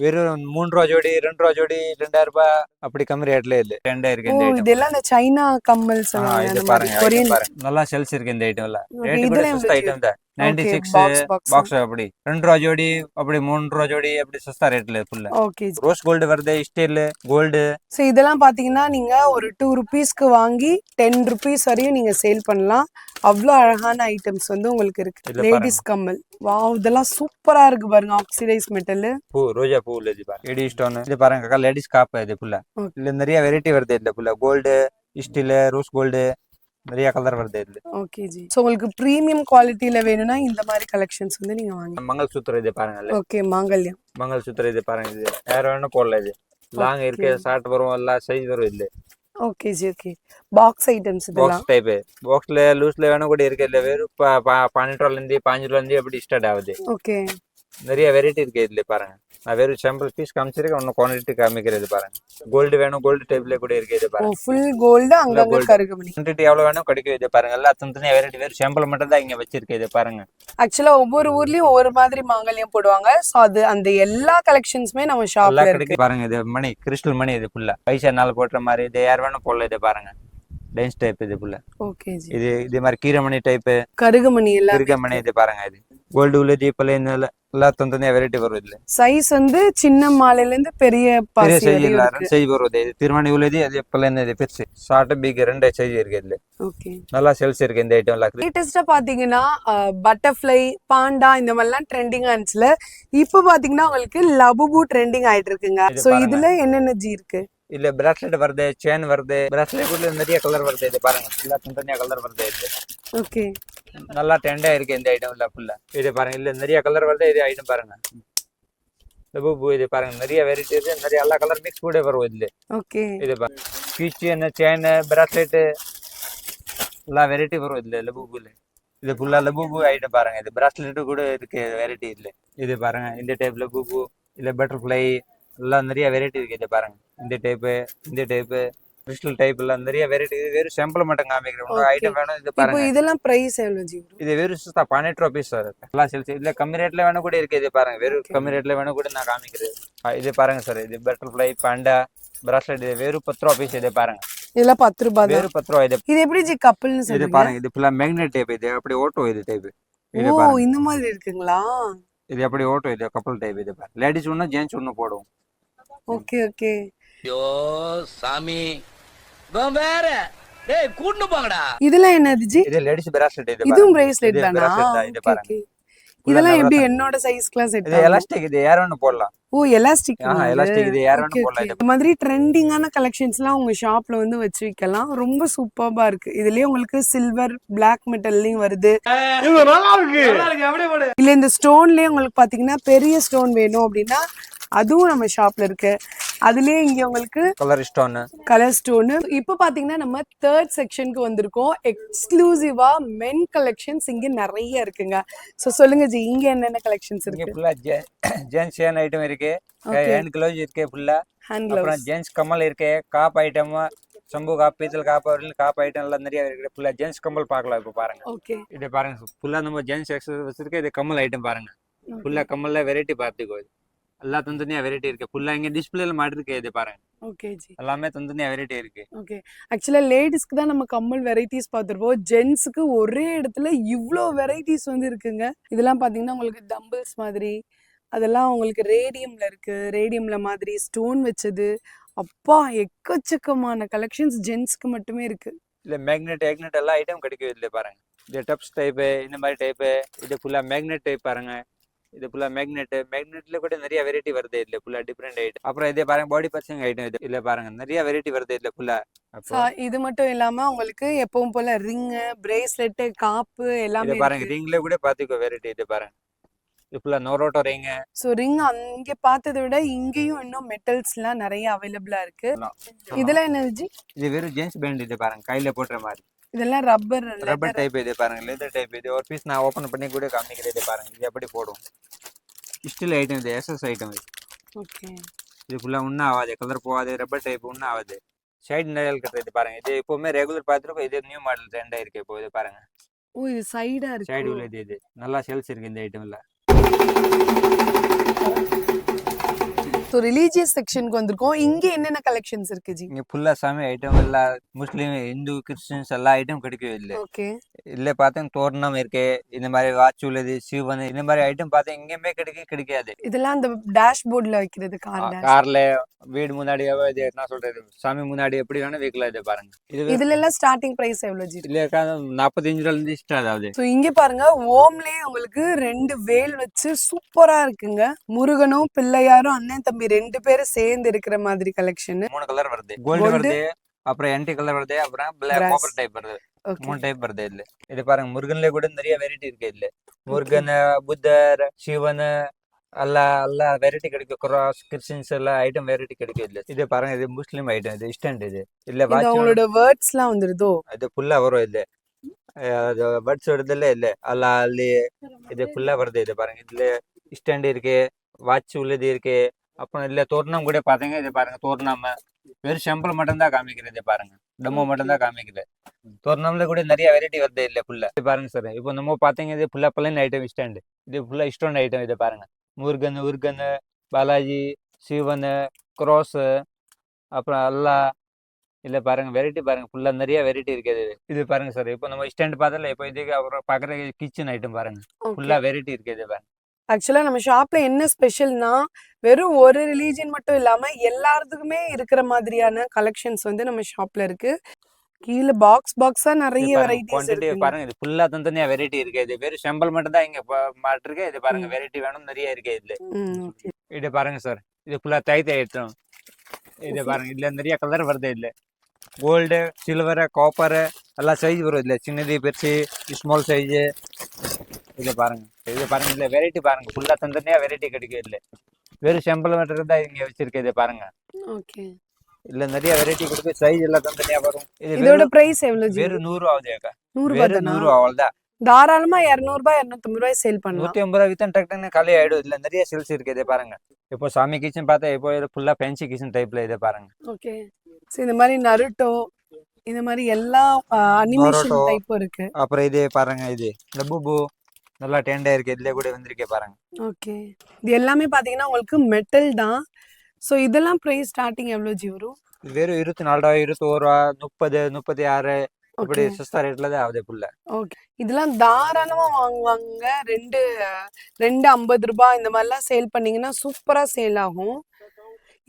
வெறும் 3 ரூபா ஜோடி 2 ரூபா ஜோடி 2000 ரூபாய் அப்படி கம்மி ரேட்ல இல்ல ட்ரெண்டா இருக்கு ஓ இந்த ஐட்டம். இதெல்லாம் இந்த சைனா கம்மல் இது சொல்லுவாங்க பாருங்க கொரியன். item பாருங்க நல்லா சேல்ஸ் இருக்கு இந்த ஐட்டம்ல. ரேட் கூட இதுல சஸ்தா எவ்வளவு ஐட்டம் தான். 96 box. பாக்ஸ் அப்படி 2 ரூபா ஜோடி அப்படி 3 ரூபா ஜோடி அப்படி சஸ்தா ரேட்ல ஃபுல்லா. ஓகே ரோஸ் கோல்டு வருது ஸ்டீல் கோல்டு. ஸோ இதெல்லாம் பாத்தீங்கன்னா நீங்க ஒரு 2 ருபீஸ்க்கு வாங்கி 10 ருபீஸ் வரையும் நீங்க சேல் பண்ணலாம். அவ்வளோ அழகான ஐட்டம்ஸ் வந்து உங்களுக்கு இதுல இருக்கு. லேடிஸ் கம்மல் வாவ் இதெல்லாம் சூப்பரா இருக்கு பாருங்க. ஆக்சிடைஸ் மெட்டல் பூ ரோஜா பூ இல்ல இது பாருங்க. எடி ஸ்டோன் இது பாருங்க அக்கா லேடிஸ் காப் இது ஃபுல்லா. Okay. இதுல நிறைய வெரைட்டி வருது இதுல ஃபுல்லா கோல்டு ஸ்டீல் ரோஸ் கோல்டு நிறைய கலர் வருது இதுல. Okay G. ஸோ உங்களுக்கு ப்ரீமியம் குவாலிட்டியில வேணும்னா இந்த மாதிரி கலெக்ஷன்ஸ் வந்து நீங்க வாங்க. மங்கள் சூத்திரம் இது பாருங்க. ஓகே மாங்கல்யம். மங்கள் சூத்திரம் இது பாருங்க. இது யார் வேணும் போடல. இது லாங் இருக்கு ஷார்ட் வரும் எல்லா சைஸ் வரும் இல்ல. Okay G. Okay box items இதெல்லாம் பாக்ஸ் டைப் பாக்ஸ்ல லூஸ்ல வேணும் கூட இருக்கு இல்ல. வெறும் 12 ரூபால இருந்து 5 ரூபால இருந்து அப்படி ஸ்டார்ட் ஆகுது. ஓகே நிறைய வெரைட்டி இருக்கு இதுல பாருங்க. நான் வெறும் சாம்பிள் பீஸ் காமிச்சிருக்கேன். இன்னும் குவான்டிட்டி காமிக்கிறது பாருங்க. கோல்டு வேணும் கோல்டு டைப்ல கூட இருக்கு இது ஓ பாருங்க. ஃபுல் கோல்டு அங்கங்க gold. கருகுமணி. குவான்டிட்டி எவ்வளவு வேணும் கிடைக்கும் இது பாருங்க. எல்லாம் தனித்தனியா வெரைட்டி வெறும் சாம்பிள் மட்டும் தான் இங்க வச்சிருக்கு இது பாருங்க. ஆக்சுவலா ஒவ்வொரு ஊர்லயும் ஒவ்வொரு மாதிரி மாங்கல்யம் போடுவாங்க. ஸோ அது அந்த எல்லா கலெக்ஷன்ஸுமே நம்ம ஷாப்ல எல்லாம் இருக்கு. கிடைக்கும் பாருங்க. இது மணி கிறிஸ்டல் மணி இது ஃபுல்லா பைசா நாள் போடுற மாதிரி. இது யார் வேணும் போடல இது பாருங்க. டைன்ஸ் டைப் இது ஃபுல்லா. Okay G. இது இது மாதிரி கீரமணி டைப் கருகுமணி எல்லாம் கிருக்கமணி இது பாருங்க. இது கோல்டு உள்ள ஜீப்ல எல்லாம் தனித்தனியா வெரைட்டி வரும் இதுல. சைஸ் வந்து சின்ன மாலையில இருந்து பெரிய பெரிய பாசி சைஸ் வரையும் இல்ல இருக்கு. சைஸ் வருது. இது திருமணி உள்ளது அது எப்பல இது பெருசு ஷார்ட் பிக் ரெண்டு சைஸ் இருக்கு இதுல. ஓகே நல்லா சேல்ஸ் இருக்கு இந்த ஐட்டம் எல்லாம். லேட்டஸ்டா பாத்தீங்கன்னா பட்டர்ஃப்ளை பாண்டா இந்த மாதிரிலாம் ட்ரெண்டிங் ஆனிச்சுல. இப்போ பாத்தீங்கன்னா உங்களுக்கு லபுபு ட்ரெண்டிங் ஆயிட்டு இருக்குங்க. இது சோ பாருங்க. இதுல என்னென்ன ஜி இருக்கு? இல்ல பிராஸ்லெட் வருது செயின் வருது. பிராஸ்லெட் கூட நிறைய கலர் வருது இது பாருங்க. எல்லாம் தனித்தனியா கலர் வருது இது. ஓகே நல்லா ட்ரெண்டா இருக்கு இந்த ஐட்டம் எல்லாம் ஃபுல்லா. இது பாருங்க. இல்ல நிறைய கலர் வருது இது ஐட்டம் பாருங்க. லபுபு இது பாருங்க. நிறைய வெரைட்டி இருக்கு. நிறைய எல்லா கலர் மிக்ஸ் கூட வரும் இதுல. ஓகே இது பாருங்க. கீச்செயின் செயின் பிராஸ்லெட் எல்லா வெரைட்டி வரும் இதுல லபுபுல. இது ஃபுல்லா லபுபு ஐட்டம் பாருங்க. இது பிராஸ்லெட் கூட இருக்கு வெரைட்டி இதுல. இது பாருங்க இந்த டைப் லபுபு இல்ல பட்டர்ஃப்ளை எல்லாம் நிறைய வெரைட்டி இருக்கு இது பாருங்க. இந்த டைப் கிறிஸ்டல் டைப் எல்லாம் நிறைய வெரைட்டி. இது வெறும் சாம்பிள் மட்டும் காமிக்கிறேன். உங்களுக்கு Okay. ஐட்டம் வேணும் இது இப்போ பாருங்க. இதெல்லாம் பிரைஸ் எவ்வளவு ஜி? இது வெறும் சுத்தா 18 ரூபா பீஸ் சார். எல்லாம் சேல்ஸ் இதுல கம்மி ரேட்ல வேணும் கூட இருக்கு இது பாருங்க. வெறும் கம்மி ரேட்ல வேணும் கூட நான் காமிக்கிறேன். இது பாருங்க சார். இது பட்டர்ஃப்ளை பாண்டா பிராஸ்லெட் இது வெறும் 10 ரூபா பீஸ் இது பாருங்க. இதெல்லாம் 10 ரூபாய் தான். வெறும் 10 ரூபா இது. இது எப்படி ஜி கப்பல்னு இது சொல்றீங்க? பாருங்க. இது ஃபுல்லா மேக்னெட் டைப். இது அப்படி ஓட்டோ இது டைப். இது ஓ பாருங்க. இந்த மாதிரி இருக்குங்களா? இது அப்படி ஓட்டோ இது கப்பல் டைப். இது பாருங்க. லேடிஸ் ஒண்ணு ஜென்ஸ் ஒண்ணு போடுவோம். ஓகே ஓகே ஐயோ சாமி இவன் வேற டேய் கூட்டு போங்கடா. இதெல்லாம் என்னது ஜி? இது லேடிஸ் பிராஸ்லெட் இது இதுவும் பாருங்க. பிரேஸ்லெட் இது தானா? bracelet தான். இது ஓகே பாருங்க. ஓகே. இதெல்லாம் எப்படி என்னோட சைஸ்க்குலாம் செட் இது ஆகும்? எலாஸ்டிக். இது யார் வேணும் போடலாம். ஓ எலாஸ்டிக். எலாஸ்டிக் இது யார் வேணும் போடலாம். இந்த மாதிரி ட்ரெண்டிங்கான கலெக்ஷன்ஸ்லாம் உங்க ஷாப்ல வந்து வச்சு வைக்கலாம். ரொம்ப சூப்பர்பா இருக்கு. இதுலயே உங்களுக்கு சில்வர் பிளாக் மெட்டல்லையும் வருது. இது நல்லா இருக்கு. இல்ல இந்த ஸ்டோன்லயே உங்களுக்கு பாத்தீங்கன்னா பெரிய ஸ்டோன் வேணும் அப்படின்னா அதுவும் நம்ம ஷாப்ல இருக்கு. அதுலயே இங்க உங்களுக்கு கலர் ஸ்டோன் கலர் ஸ்டோன். இப்போ பாத்தீங்கன்னா நம்ம தேர்ட் செக்ஷனுக்கு வந்திருக்கோம். எக்ஸ்க்ளூசிவா மென் கலெக்ஷன்ஸ் இங்க நிறைய இருக்குங்க. சோ சொல்லுங்க ஜி இங்க என்னென்ன கலெக்ஷன்ஸ் இங்க இருக்கு? ஃபுல்லா ஜென்ஸ் சேன் ஐட்டம் இருக்கு. ஹேண்ட் க்ளோஸ் இருக்கு ஃபுல்லா. ஹேண்ட் அப்புறம் கிளவுஸ். ஜென்ஸ் கம்மல் இருக்கு. காப் ஐட்டம் சம்பு காப் பீத்தல் காப் அவர்கள் காப் ஐட்டம் எல்லாம் நிறைய இருக்கு. ஃபுல்லா ஜென்ஸ் கம்மல் பார்க்கலாம். இப்போ பாருங்க. ஓகே இது பாருங்க ஃபுல்லா நம்ம ஜென்ஸ் எக்ஸஸ் வச்சிருக்க. இது கம்மல் ஐட்டம் பாருங்க. ஃபுல்லா கம்மல்ல வெரைட்டி பார்த்துக்கோ. எல்லாம் தனித்தனியா வெரைட்டி இருக்கு. ஃபுல்லா இங்க டிஸ்பிளேல மாட்டிருக்கு. இது பாருங்க. Okay G. எல்லாமே தனித்தனியா வெரைட்டி இருக்கு. ஓகே ஆக்சுவலா லேடிஸ்க்கு தான் நம்ம கம்மல் வெரைட்டிஸ் பார்த்துருப்போம். ஜென்ஸுக்கு ஒரே இடத்துல இவ்வளோ வெரைட்டிஸ் வந்து இருக்குங்க. இதெல்லாம் பார்த்தீங்கன்னா உங்களுக்கு டம்பிள்ஸ் மாதிரி அதெல்லாம் உங்களுக்கு ரேடியம்ல இருக்கு. ரேடியம்ல மாதிரி ஸ்டோன் வச்சது. அப்பா எக்கச்சக்கமான கலெக்ஷன்ஸ் ஜென்ஸ்க்கு மட்டுமே இருக்கு. இல்ல மேக்னெட் எல்லா ஐட்டம் கிடைக்கும் இதுல பாருங்க. இது டப்ஸ் டைப் இந்த மாதிரி டைப். இது ஃபுல்லா மேக்னெட் டைப் பாருங்க. இது ஃபுல்லா மேக்னெட்ல கூட நிறைய வெரைட்டி வருது இதுல ஃபுல்லா டிஃபரெண்ட் ஐட்டம். அப்புறம் இதே பாருங்க பாடி பர்சிங் ஐட்டம். இது இல்ல பாருங்க நிறைய வெரைட்டி வருது இதுல ஃபுல்லா. இது மட்டும் இல்லாம உங்களுக்கு எப்பவும் போல ரிங் பிரேஸ்லெட் காப்பு எல்லாமே இது பாருங்க. ரிங்ல கூட பாத்துக்கோ வெரைட்டி. இது பாருங்க. இது ஃபுல்லா நோரோட்டோ ரிங். சோ ரிங் அங்க பார்த்ததை விட இங்கேயும் இன்னும் மெட்டல்ஸ்லாம் நிறைய அவைலபிளா இருக்கு. இதெல்லாம் என்ன ஜி? இது வெறும் ஜென்ஸ் பேண்ட். இது பாருங்க கையில போடுற மாதிரி. இதெல்லாம் ரப்பர் டைப். இது பாருங்க லெதர் டைப். இது ஒரு பீஸ் நான் ஓபன் பண்ணி கூட காமிக்கிறேன். இது பாருங்க. இது எப்படி போடும் ஸ்டில் ஐட்டம். இது எஸ்எஸ் ஐட்டம். இது ஓகே. இது ஃபுல்லா ஒன்றும் ஆகாது. கலர் போகாது. ரப்பர் டைப் ஒன்றும் ஆகாது. சைடு நெல் கட்டுறது. இது பாருங்க. இது எப்பவுமே ரெகுலர் பார்த்துருக்கோம். இது நியூ மாடல் ட்ரெண்டா இருக்கு இப்போ. இது பாருங்க. ஓ இது சைடா இருக்கு. சைடு உள்ளது. இது நல்லா சேல்ஸ் இருக்கு இந்த ஐட்டம்ல. ஸோ ரிலீஜியஸ் செக்ஷனுக்கு வந்திருக்கோம். இங்க என்னென்ன கலெக்ஷன்ஸ் இருக்கு ஜி? இங்க ஃபுல்லா சாமி ஐட்டம் எல்லாம் முஸ்லீம் இந்து கிறிஸ்டின்ஸ் எல்லா ஐட்டம் கிடைக்கும் இல்ல. ஓகே. இல்ல பார்த்தா தோரணம் இருக்கு, இந்த மாதிரி வாட்ச் உள்ளது, சிவன் இந்த மாதிரி ஐட்டம் பார்த்தா எங்கேயுமே கிடைக்காது. இதெல்லாம் அந்த டேஷ்போர்ட்ல வைக்கிறது கார் டேஷ். கார்ல வீடு முன்னாடி இது என்ன சொல்றது சாமி முன்னாடி எப்படி வேணா வைக்கலாம். இதை பாருங்க, இதுல எல்லாம் ஸ்டார்டிங் பிரைஸ் எவ்வளவு ஜி? இல்ல 45 ரூபாயில இருந்து ஸ்டார்ட் ஆகுது. ஸோ இங்க பாருங்க ஓம்லயே உங்களுக்கு 2 வேல் வச்சு சூப்பரா இருக்குங்க. முருகனும் பிள்ளையாரும் அண்ணன் தம்பி 2 பேரும் சேர்ந்து இருக்கிற மாதிரி கலெக்ஷன். 3 கலர் வருது, கோல்டு வருது, அப்புறம் என்டி கலர் வருது, அப்புறம் பிளாக் காப்பர் டைப் வருது. 3 டைப் வருது இல்ல. இது பாருங்க முருகன்ல கூட நிறைய வெரைட்டி இருக்கு இல்ல. முருகன், புத்தர், சிவன் எல்லா வெரைட்டி கிடைக்கும். கிராஸ் கிறிஸ்டின்ஸ் எல்லாம் ஐட்டம் வெரைட்டி கிடைக்கும் இல்ல. இது பாருங்க, இது முஸ்லீம் ஐட்டம், இது ஸ்டாண்ட் இது இல்ல. இது அவங்களோட வேர்ட்ஸ் எல்லாம் வந்துருதோ, இது ஃபுல்லா வரும் இல்ல. அது வேர்ட்ஸ் வருதுல்ல இல்ல, ಅಲ್ಲಿ இது ஃபுல்லா வருது. இது பாருங்க, இதுல ஸ்டாண்ட் இருக்கு, வாட்ச் உள்ளது இருக்கு, அப்புறம் இல்ல தோரணம் கூட பாத்தீங்க. இது பாருங்க தோரணம் வெறும் சாம்பிள் மட்டும் தான் காமிக்கிறது. பாருங்க டெமோ மட்டும் தான் காமிக்குது. தோரணம்ல கூட நிறைய வெரைட்டி வருது இல்ல ஃபுல்லா. இது பாருங்க சார், இப்போ நம்ம பாத்தீங்க இது ஃபுல்லா பிளைன் ஐட்டம் ஸ்டாண்ட், இது ஃபுல்லா ஸ்டோன் ஐட்டம். இது பாருங்க முருகன், பாலாஜி, சிவன், கிராஸ், அப்புறம் அல்லா இல்ல பாருங்க வெரைட்டி பாருங்க ஃபுல்லா நிறைய வெரைட்டி இருக்குது. இது பாருங்க சார், இப்போ நம்ம ஸ்டாண்ட் பார்த்தல, இப்போ இதுக்கு அப்புறம் பாக்குற கிச்சன் ஐட்டம் பாருங்க ஃபுல்லா வெரைட்டி இருக்கு. இது பாருங்க ஆக்சுவலா நம்ம ஷாப்ல என்ன ஸ்பெஷல்னா வெறும் ஒரு ரிலீஜன் மட்டும் இல்லாம எல்லாத்துக்குமே இருக்கிற மாதிரியான கலெக்ஷன்ஸ் வந்து நம்ம ஷாப்ல இருக்கு. கீழ பாக்ஸா நிறைய வெரைட்டிஸ் குவாண்டிட்டி இருக்கு பாருங்க. இது ஃபுல்லா தனித்தனியா வெரைட்டி இருக்கு. இது வெறும் சாம்பிள் மட்டும் தான் இங்க மாட்டிருக்கு. இது பாருங்க வெரைட்டி வேணும் நிறைய இருக்கு இதுல. இது பாருங்க சார், இது ஃபுல்லா தைத்த ஐட்டம். இது பாருங்க, இதுல நிறைய கலர் வருது இல்ல. கோல்டு, சில்வர், காப்பர் எல்லா சைஸ் வரும் இல்ல. சின்னது, பெருசு, ஸ்மால் சைஸ். இது பாருங்க இதுல வெரைட்டி பாருங்க ஃபுல்லா தனித்தனியா வெரைட்டி கிடைக்கும் இல்ல. வெறும் சாம்பிள் மட்டும் தான் இங்க வச்சிருக்கு. இது பாருங்க ஓகே. இல்ல நிறைய வெரைட்டி கிடைக்கும், சைஸ் எல்லாம் தனித்தனியா வரும். இதோட பிரைஸ் எவ்வளவு ஜி? வெறும் 100 ஆகுது அக்கா. 100 வெறும் 100 அவ்வளவுதான். தாராளமா 200 ரூபாய் 250 ரூபாய் சேல் பண்ணலாம். 150 ரூபாய் வித்தா டக்குன்னு காலி ஆயிடும். இதுல நிறைய சேல்ஸ் இருக்கு. இது பாருங்க, இப்போ சாமி கிச்சன் பார்த்தா இப்போ இது ஃபுல்லா ஃபேன்சி கிச்சன் டைப்ல. இது பாருங்க ஓகே. சோ இந்த மாதிரி நருட்டோ இந்த மாதிரி எல்லா அனிமேஷன் Naruto. டைப் இருக்கு. அப்புறம் இது பாருங்க, இது லபுபு நல்லா டெண்டா இருக்கு. இதுல கூட வந்திருக்கே பாருங்க. ஓகே. இது எல்லாமே பாத்தீங்கன்னா உங்களுக்கு மெட்டல் தான். சோ இதெல்லாம் பிரைஸ் ஸ்டார்டிங் எவ்வளவு ஜி வரும்? இது வெறும் 24 ரூபாய், 21 ரூபாய், 30, 36 அப்படி ஓகே. சஸ்தா ரேட்ல தான் ஆகுது ஃபுல்லா. ஓகே. இதெல்லாம் தாராளமா வாங்குவாங்க. 2 50 ரூபாய் இந்த மாதிரிலாம் சேல் பண்ணீங்கன்னா சூப்பரா சேல் ஆகும்.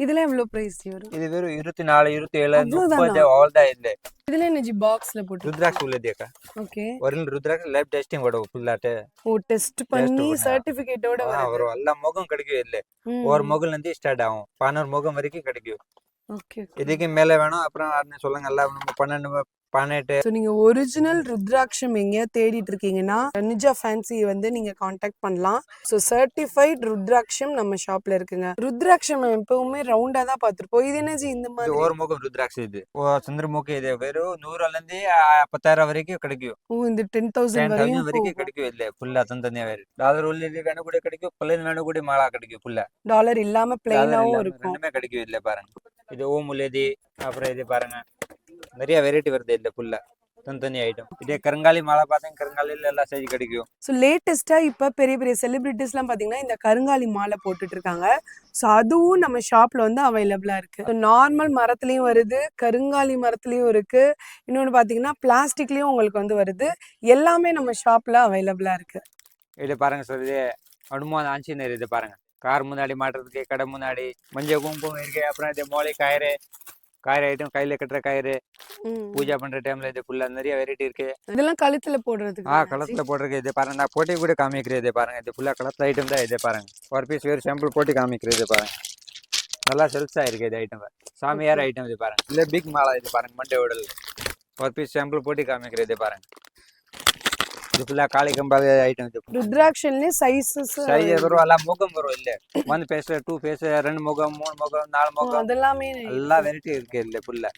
இதுல எவ்வளவு பிரைஸ் வரும்? இது வெறும் 24, 27, அவ்வளவுதானா? 30 அவ்வளவுதான். இல்ல இதுல என்ன ஜி பாக்ஸ்ல போட்டு? ருத்ராட்ச உள்ளது அக்கா. ஓகே. ஒரிஜினல் ருத்ராட்ச லேப் டெஸ்டிங் வரும் ஃபுல்லாட்டு. ஓ டெஸ்ட் பண்ணி பண்ணா. சர்டிபிகேட்டோட வருது. வரும் எல்லா முகம் கிடைக்கும் இல்ல. ஒரு முகல் இருந்து ஸ்டார்ட் ஆகும், 12 முகம் வரைக்கும் கிடைக்கும். ஓகே. இதுக்கு மேல வேணும் அப்புறம் யாருன்னு சொல்லுங்க. எல்லாம் நம்ம 12, 18. ஸோ நீங்க ஒரிஜினல் ருத்ராட்சம் எங்கேயா தேடிட்டு இருக்கீங்கன்னா நிஜா ஃபேன்சி வந்து நீங்க காண்டாக்ட் பண்ணலாம். ஸோ சர்டிஃபைட் ருத்ராட்சம் நம்ம ஷாப்ல இருக்குங்க. ருத்ராட்சம் நம்ம எப்பவுமே ரவுண்டா தான் பார்த்திருப்போம். இது என்ன ஜி இந்த இது மாதிரி? ஒரு முகம் ருத்ராட்ச. இது சந்திரமுகி. இது வெறும் 100ல இருந்து 10,000 வரைக்கும் கிடைக்கும். ஓ இந்த 10,000 10,000 வரையும் வரைக்கும் கிடைக்கும். இல்ல ஃபுல்லா தனித்தனியா வேறு டாலர் உள்ள வேணும் கூட கிடைக்கும், பிளைன் வேணும் கூட மாலா கிடைக்கும். ஃபுல்லா டாலர் இல்லாம பிளைனாவும் இருக்கும். ரெண்டுமே கிடைக்கும். இல்ல பாருங்க, இது ஓம் உள்ளது. அப்புறம் இது பாருங்க நிறைய வெரைட்டி வருது இல்ல ஃபுல்லா தனித்தனி ஐட்டம். இதே கருங்காலி மாலை பார்த்தீங்க, கருங்காலில எல்லா சைஸ் கிடைக்கும். ஸோ லேட்டஸ்டா இப்ப பெரிய பெரிய செலிபிரிட்டிஸ்லாம் பாத்தீங்கன்னா இந்த கருங்காலி மாலை போட்டுட்டு இருக்காங்க. ஸோ அதுவும் நம்ம ஷாப்ல வந்து அவைலபிளா இருக்கு. நார்மல் மரத்துலயும் வருது, கருங்காலி மரத்துலயும் இருக்கு, இன்னொன்னு பாத்தீங்கன்னா பிளாஸ்டிக்லயும் உங்களுக்கு வந்து வருது. எல்லாமே நம்ம ஷாப்ல அவைலபிளா இருக்கு. இது பாருங்க சார், இது அனுமான் ஆஞ்சநேயர். இது பாருங்க கார் முன்னாடி மாட்டுறதுக்கு, கடை முன்னாடி மஞ்சள் குங்குமம் இருக்கு. அப்புறம் இது மோளை கயிறு ஐட்டம், கையில கட்டுற கயிறு, பூஜா பண்ற டைம்ல இது ஃபுல்லா நிறைய வெரைட்டி இருக்கு. இதெல்லாம் கழுத்துல போடுறதுக்கு. கலத்துல போட்டிருக்கு. இது பாருங்க, நான் போட்டி கூட காமிக்கிறேன். இது பாருங்க, இது ஃபுல்லா கலத்துல ஐட்டம் தான். இது பாருங்க ஒரு பீஸ் வேறு சாம்பிள் போட்டு காமிக்கிறேன். இது பாருங்க நல்லா செல்ஸ் ஆயிருக்கு. இது ஐட்டம் சாமியார் ஐட்டம். இது பாருங்க இல்ல பிக் மாலா. இது பாருங்க மண்டை உடல் ஒரு பீஸ் சாம்பிள் போட்டு காமிக்கிறேன். இது பாருங்க இது ஃபுல்லா காளி கம்பால் ஐட்டம். இது ருத்ராட்சன்லயே சைஸஸ் சைஸ் வரும், எல்லாம் முகம் வரும். இல்ல 1 ஃபேஸ், 2 ஃபேஸ், 2 முகம், 3 முகம், 4 முகம், அதெல்லாமே எல்லா வெரைட்டி இருக்கு. இல்ல ஃபுல்லா